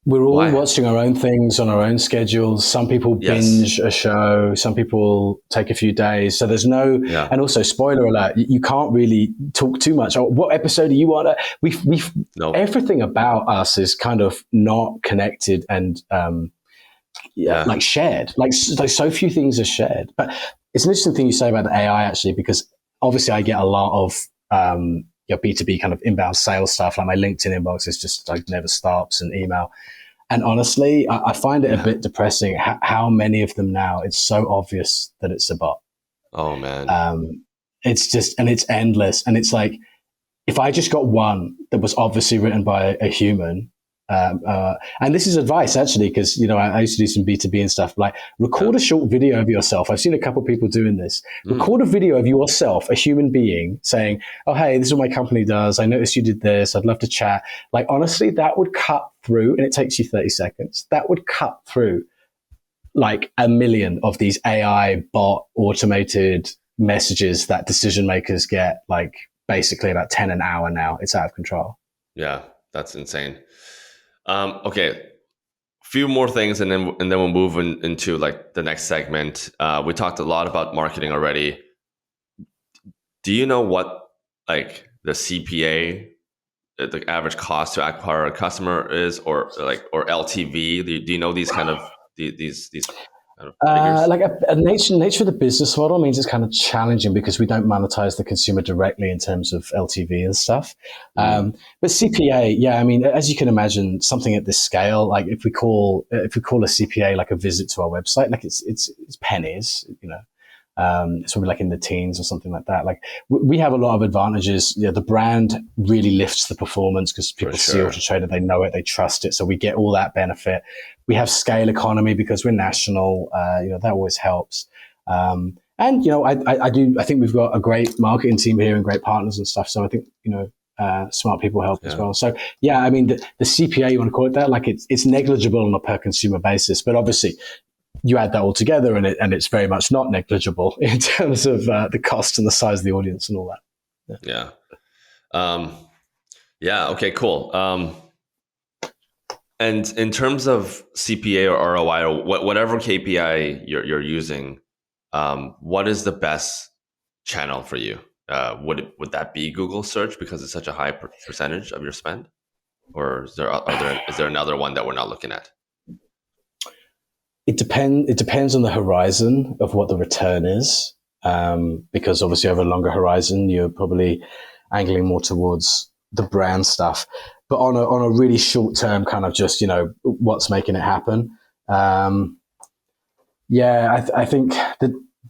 We're all watching our own things on our own schedules. Some people binge a show. Some people take a few days. So there's and also spoiler alert, you can't really talk too much. Oh, what episode do you want? Everything about us is kind of not connected and like shared. Like so few things are shared. But it's an interesting thing you say about the AI actually, because obviously I get a lot of B2B kind of inbound sales stuff. Like my LinkedIn inbox is just like never stops, and email. And honestly, I find it a bit depressing how many of them now, it's so obvious that it's a bot. Oh man. It's just, and it's endless. And it's like, if I just got one that was obviously written by a human, and this is advice actually, because I used to do some B2B and stuff, like record a short video of yourself. I've seen a couple of people doing this. Record a video of yourself, a human being, saying, oh, hey, this is what my company does. I noticed you did this. I'd love to chat. Like, honestly, that would cut through, and it takes you 30 seconds. That would cut through like a million of these AI bot automated messages that decision makers get, like basically about 10 an hour now. It's out of control. Yeah, that's insane. Okay, few more things, and then we'll move into like the next segment. We talked a lot about marketing already. Do you know what like the CPA, the average cost to acquire a customer is, or LTV? Do you know these kind of these kind of figures? Like a nature of the business model means it's kind of challenging because we don't monetize the consumer directly in terms of LTV and stuff. But CPA, yeah, I mean, as you can imagine, something at this scale, like if we call a CPA like a visit to our website, like it's pennies, you know. It's probably like in the teens or something like that. Like we have a lot of advantages. You know, the brand really lifts the performance because people see AutoTrader, they know it, they trust it. So we get all that benefit. We have scale economy because we're national. You know, that always helps. And you know, I think we've got a great marketing team here and great partners and stuff. So I think, you know, smart people help as well. So yeah, I mean, the CPA, you want to call it that, like it's negligible on a per consumer basis, but obviously you add that all together and it's very much not negligible in terms of the cost and the size of the audience and all that. Yeah. Okay, cool. And in terms of CPA or ROI or whatever KPI you're using, what is the best channel for you? Would that be Google search because it's such a high percentage of your spend, or is there another one that we're not looking at? It depends on the horizon of what the return is, because obviously over a longer horizon, you're probably angling more towards the brand stuff. But on a really short term, kind of just, you know, what's making it happen. I think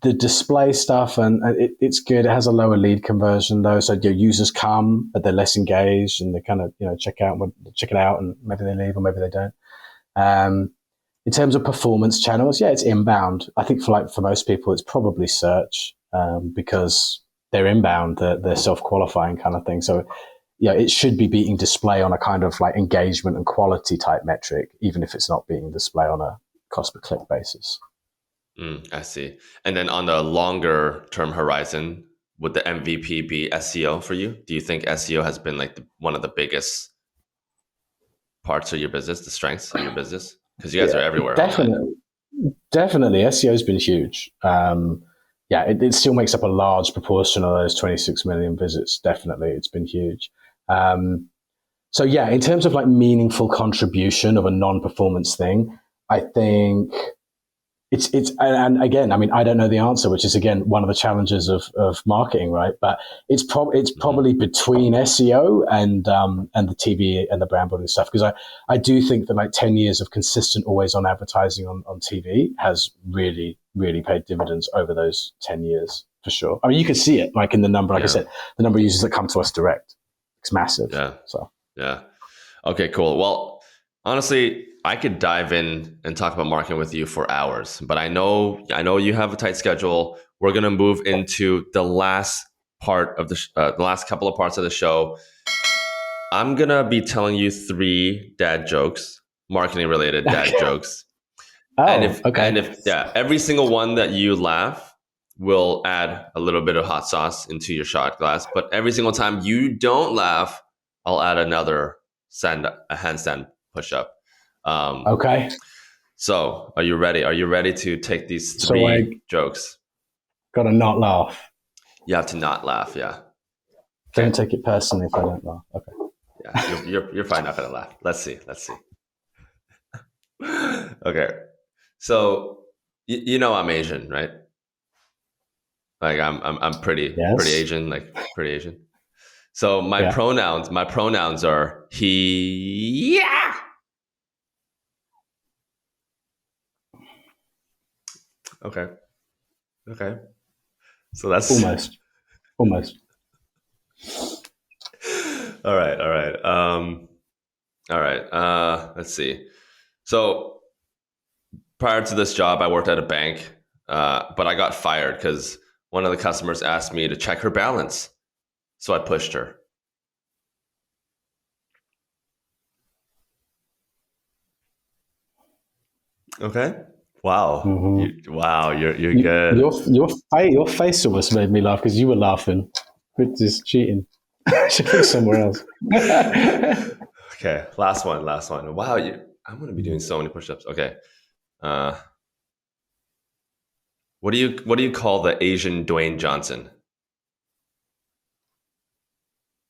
the display stuff and it's good. It has a lower lead conversion though, so your users come, but they're less engaged and they kind of, you know, check it out, and maybe they leave or maybe they don't. In terms of performance channels, yeah, it's inbound. I think for most people, it's probably search because they're inbound, they're self-qualifying kind of thing. So, yeah, it should be beating display on a kind of like engagement and quality type metric, even if it's not beating display on a cost per click basis. I see. And then on the longer term horizon, would the MVP be SEO for you? Do you think SEO has been like one of the biggest parts of your business, the strengths of your business? Because you guys are everywhere online. Definitely. SEO has been huge. It still makes up a large proportion of those 26 million visits. Definitely. It's been huge. So yeah, in terms of like meaningful contribution of a non-performance thing, I think and again, I mean, I don't know the answer, which is again one of the challenges of marketing, right? But it's probably between SEO and the TV and the brand building stuff, because I do think that like 10 years of consistent, always on advertising on TV has really, really paid dividends over those 10 years for sure. I mean, you can see it like in the number, like I said, the number of users that come to us direct. It's massive. Yeah. Okay, cool. Well, honestly, I could dive in and talk about marketing with you for hours, but I know you have a tight schedule. We're gonna move into the last part of the last couple of parts of the show. I'm gonna be telling you 3 dad jokes, marketing related dad jokes. And if every single one that you laugh will add a little bit of hot sauce into your shot glass, but every single time you don't laugh, I'll add another handstand push up. Okay. So are you ready? Are you ready to take these 3 jokes? Gotta not laugh. You have to not laugh. Yeah. Don't take it personally if I don't laugh. Okay. Yeah, you're probably not gonna laugh. Let's see. Okay. So you know I'm Asian, right? Like I'm pretty Asian, like pretty Asian. So my pronouns are he, yeah. Okay. So that's almost. All right. Let's see. So prior to this job, I worked at a bank, but I got fired because one of the customers asked me to check her balance. So I pushed her. Okay. Wow. Mm-hmm. You're good. Your face almost made me laugh because you were laughing, which is cheating. Should look somewhere else. Okay. Last one. Wow. I'm going to be doing so many push-ups. Okay. What do you call the Asian Dwayne Johnson?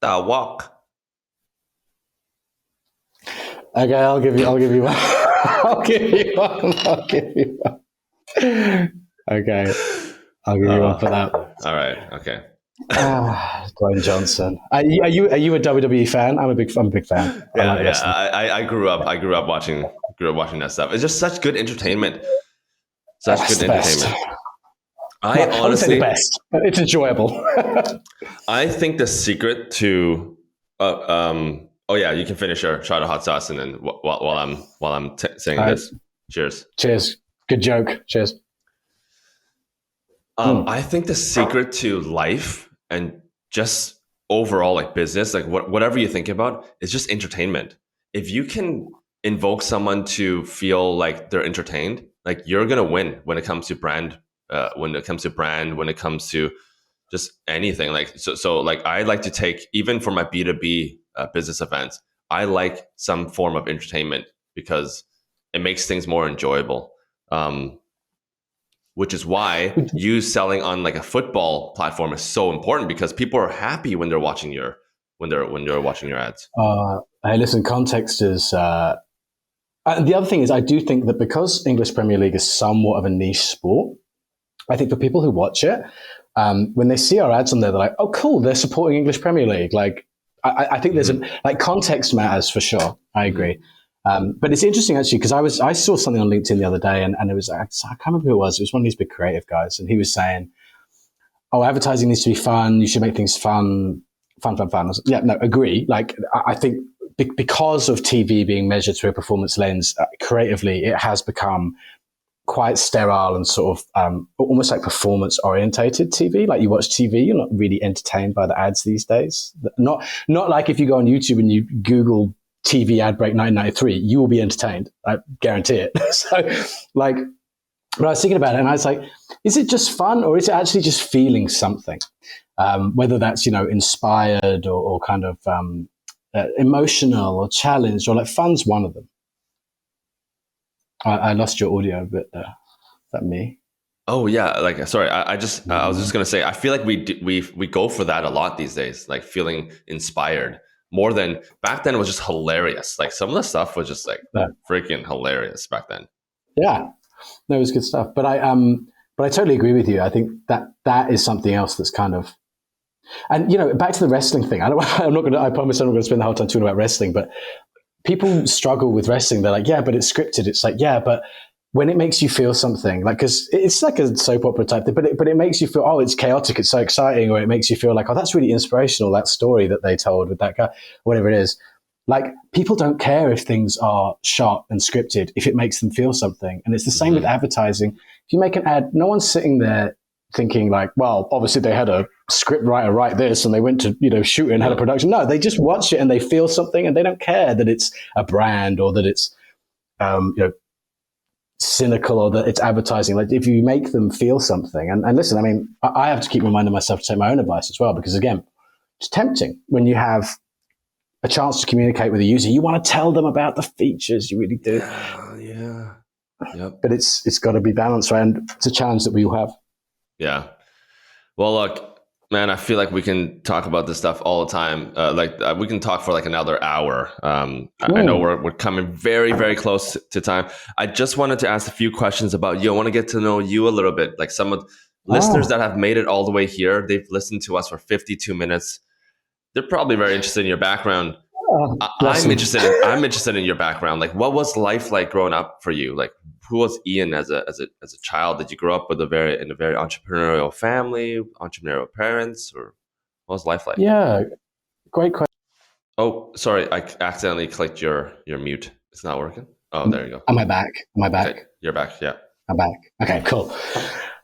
The walk. Okay, I'll give you one. I'll give you one. Okay, I'll give you one for that. All right. Okay. Dwayne Johnson. Are you a WWE fan? I'm a big fan. I like wrestling. I grew up watching that stuff. It's just such good entertainment. That's the best. I wouldn't say the best, but it's enjoyable. I think the secret to oh yeah, you can finish your shot of hot sauce, and then while I'm saying this, Cheers. Good joke. Cheers. I think the secret to life and just overall like business, like whatever you think about, is just entertainment. If you can invoke someone to feel like they're entertained, like you're gonna win when it comes to brand, when it comes to just anything. Like so like I like to take, even for my B2B business events, I like some form of entertainment because it makes things more enjoyable. Which is why you selling on like a football platform is so important, because people are happy when they're watching your ads. Hey, listen, context is. The other thing is, I do think that because English Premier League is somewhat of a niche sport, I think for people who watch it, when they see our ads on there, they're like, "Oh, cool! They're supporting English Premier League." Like, I think there's context matters for sure. I agree. But it's interesting actually, because I saw something on LinkedIn the other day, and it was, I can't remember who it was. It was one of these big creative guys, and he was saying, "Oh, advertising needs to be fun. You should make things fun." I was, yeah, no, agree. Like, I think because of TV being measured through a performance lens, creatively, it has become quite sterile and sort of almost like performance orientated TV. Like, you watch TV, you're not really entertained by the ads these days. Not like if you go on YouTube and you Google TV ad break 1993, you will be entertained. I guarantee it. So, like, but I was thinking about it, and I was like, is it just fun, or is it actually just feeling something? Whether that's, inspired or kind of emotional or challenged, or like fun's one of them. I lost your audio a bit there. Is that me? Oh yeah, like sorry, I was just gonna say, I feel like we go for that a lot these days, like feeling inspired. More than back then, it was just hilarious. Like some of the stuff was just like freaking hilarious back then. Yeah, no, it was good stuff. But I totally agree with you. I think that is something else that's kind of, and back to the wrestling thing. I promise I'm not going to spend the whole time talking about wrestling. But people struggle with wrestling. They're like, yeah, but it's scripted. It's like, yeah, but when it makes you feel something, like, because it's like a soap opera type thing, but it makes you feel, oh, it's chaotic, it's so exciting, or it makes you feel like, oh, that's really inspirational, that story that they told with that guy, whatever it is. Like, people don't care if things are shot and scripted if it makes them feel something. And it's the same with advertising. If you make an ad, no one's sitting there thinking like, well, obviously they had a script writer write this and they went to, shoot it and had a production. No, they just watch it and they feel something, and they don't care that it's a brand or that it's, cynical or that it's advertising. Like, if you make them feel something, and listen, I mean, I have to keep reminding myself to take my own advice as well, because again, it's tempting when you have a chance to communicate with a user. You want to tell them about the features, you really do. Yeah. Yep. But it's got to be balanced, right? And it's a challenge that we all have. Yeah. Well, look, man, I feel like we can talk about this stuff all the time. We can talk for like another hour. I know we're coming very, very close to time. I just wanted to ask a few questions about you. I want to get to know you a little bit. Like, some of listeners that have made it all the way here, they've listened to us for 52 minutes. They're probably very interested in your background. I'm interested in your background. Like, what was life like growing up for you? Like, who was Ian as a child? Did you grow up in a very entrepreneurial family, entrepreneurial parents, or what was life like? Yeah, great question. Oh, sorry, I accidentally clicked your mute. It's not working. Oh, there you go. Am I back? Okay, you're back. Yeah, I'm back. Okay, cool.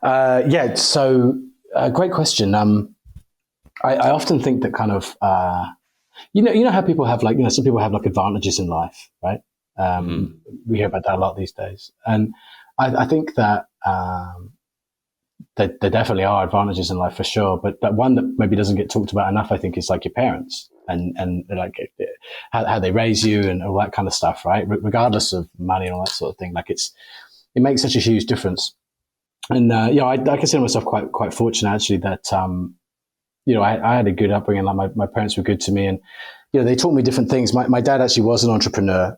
Yeah. So, great question. I often think that kind of, you know how people have like, some people have like advantages in life, right? We hear about that a lot these days. And I think that there definitely are advantages in life for sure. But one that maybe doesn't get talked about enough, I think, is like your parents and like how they raise you and all that kind of stuff, right? Regardless of money and all that sort of thing. Like, it makes such a huge difference. And, I consider myself quite fortunate actually that, I had a good upbringing. Like my parents were good to me, and they taught me different things. My dad actually was an entrepreneur.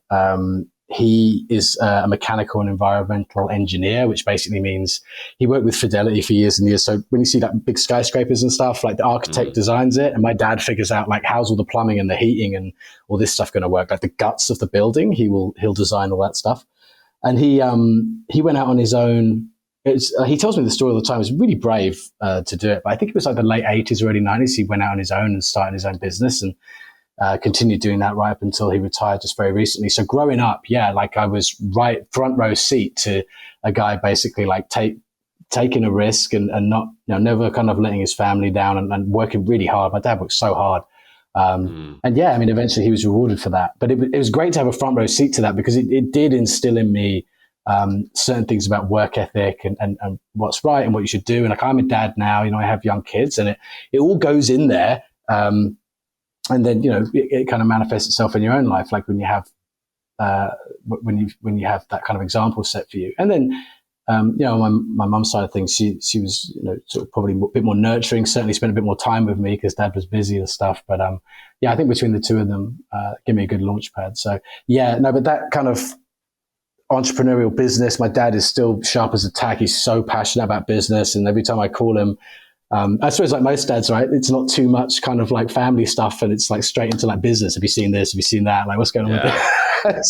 He is a mechanical and environmental engineer, which basically means he worked with Fidelity for years and years. So when you see like big skyscrapers and stuff, like the architect designs it, and my dad figures out like how's all the plumbing and the heating and all this stuff going to work, like the guts of the building. He'll design all that stuff. And he went out on his own. He tells me the story all the time. He was really brave to do it. But I think it was like the late 80s, early 90s. He went out on his own and started his own business and continued doing that right up until he retired just very recently. So growing up, like I was right front row seat to a guy basically like taking a risk and not, never kind of letting his family down and working really hard. My dad worked so hard. And eventually he was rewarded for that. But it was great to have a front row seat to that because it did instill in me certain things about work ethic and what's right and what you should do. And like I'm a dad now, I have young kids, and it all goes in there. And then it kind of manifests itself in your own life, like when you have when you have that kind of example set for you. And then on my mum's side of things, she was sort of probably a bit more nurturing. Certainly spent a bit more time with me because dad was busy and stuff. But I think between the two of them, give me a good launch pad. So but that kind of entrepreneurial business, my dad is still sharp as a tack. He's so passionate about business, and every time I call him. I suppose like most dads, right? It's not too much kind of like family stuff, and it's like straight into like business. Have you seen this? Have you seen that? Like, what's going on with it?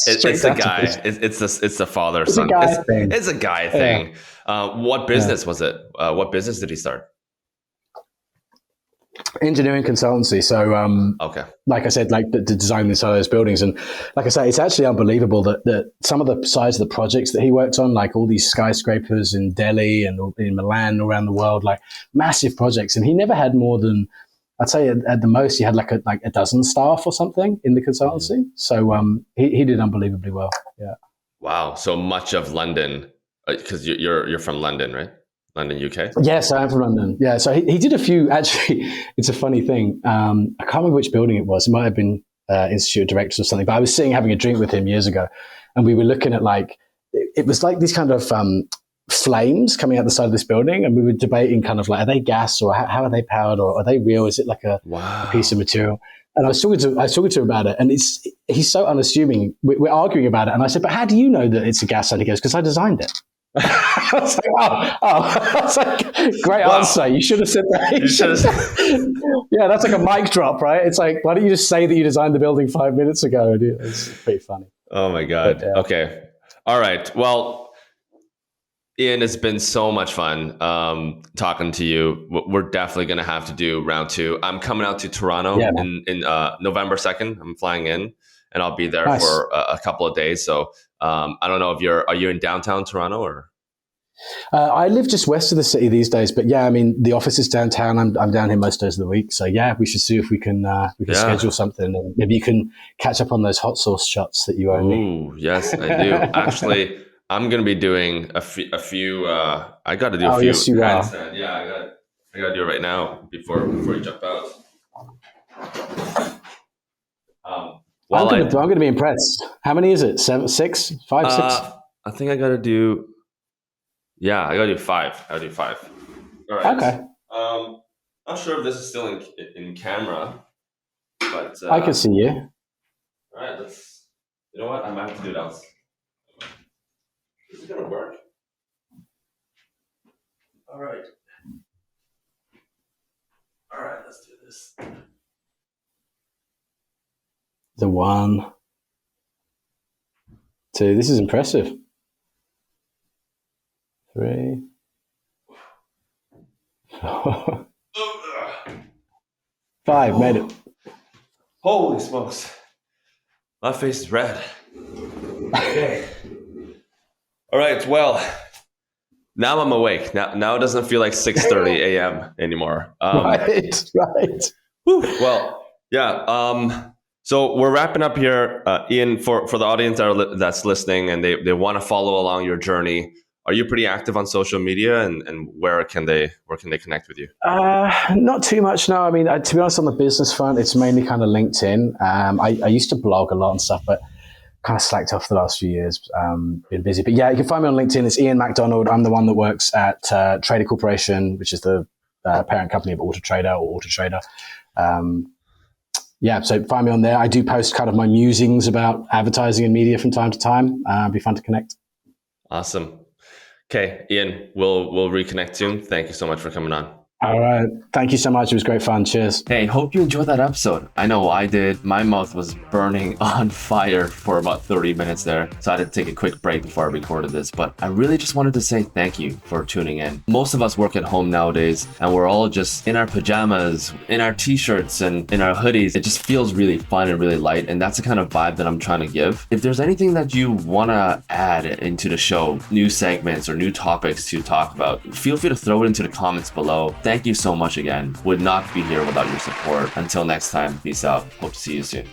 It's a guy. It's the father son. It's a guy thing. What business was it? What business did he start? Engineering consultancy. So, okay. Like I said, like the design inside those buildings, and like I say, it's actually unbelievable that some of the size of the projects that he worked on, like all these skyscrapers in Delhi and in Milan, around the world, like massive projects, and he never had more than, I'd say at the most, he had like a dozen staff or something in the consultancy. So he did unbelievably well. Yeah. Wow. So much of London, because you're from London, right? London, UK? Yes, I am from London. Yeah, so he did a few, actually, it's a funny thing. I can't remember which building it was. It might have been Institute of Directors or something, but I was sitting having a drink with him years ago, and we were looking at it was like these kind of flames coming out the side of this building, and we were debating kind of like, are they gas or how are they powered, or are they real? Is it like a piece of material? And I was talking to him about it, and he's so unassuming. We're arguing about it, and I said, but how do you know that it's a gas? And he goes, because I designed it. I was like, I was like, great answer. You should have said that. Yeah, that's like a mic drop, right? It's like, why don't you just say that you designed the building 5 minutes ago? It's pretty funny. Oh my God. But, okay. All right. Well, Ian, it's been so much fun talking to you. We're definitely going to have to do round 2. I'm coming out to Toronto in November 2nd. I'm flying in, and I'll be there for a couple of days. So I don't know if are you in downtown Toronto or? I live just west of the city these days, but the office is downtown. I'm down here most days of the week. So we should see if we can schedule something, and maybe you can catch up on those hot sauce shots that you owe me. Ooh, yes, I do. Actually, I'm going to be doing a few. I got to do a few. Yes, you are. Yeah, I got to do it right now before you jump out. I'm going to be impressed. How many is it? 7, 6, 5, 6? I think I got to do. Yeah, I got to do 5. I'll do 5. All right. Okay. Not sure if this is still in camera, but I can see you. All right, let's. You know what? I might have to do it else. Is it gonna work? All right. All right, let's do this. The 1, 2. This is impressive. 3, 4, 5. Made it. Holy smokes! My face is red. Okay. All right. Well, now I'm awake. Now it doesn't feel like 6:30 a.m. anymore. Right. Whew. Well, yeah. So we're wrapping up here, Ian. For the audience that's listening and they want to follow along your journey, are you pretty active on social media, and where can they connect with you? Not too much, no. I mean, to be honest, on the business front, it's mainly kind of LinkedIn. I used to blog a lot and stuff, but kind of slacked off the last few years. Been busy, but you can find me on LinkedIn. It's Ian MacDonald. I'm the one that works at Trader Corporation, which is the parent company of AutoTrader or AutoTrader. So find me on there. I do post kind of my musings about advertising and media from time to time. It'd be fun to connect. Awesome. Okay, Ian, we'll reconnect soon. Thank you so much for coming on. All right. Thank you so much. It was great fun. Cheers. Hey, hope you enjoyed that episode. I know I did. My mouth was burning on fire for about 30 minutes there. So I had to take a quick break before I recorded this. But I really just wanted to say thank you for tuning in. Most of us work at home nowadays, and we're all just in our pajamas, in our t-shirts, and in our hoodies. It just feels really fun and really light. And that's the kind of vibe that I'm trying to give. If there's anything that you want to add into the show, new segments or new topics to talk about, feel free to throw it into the comments below. Thank you so much again. Would not be here without your support. Until next time, peace out. Hope to see you soon.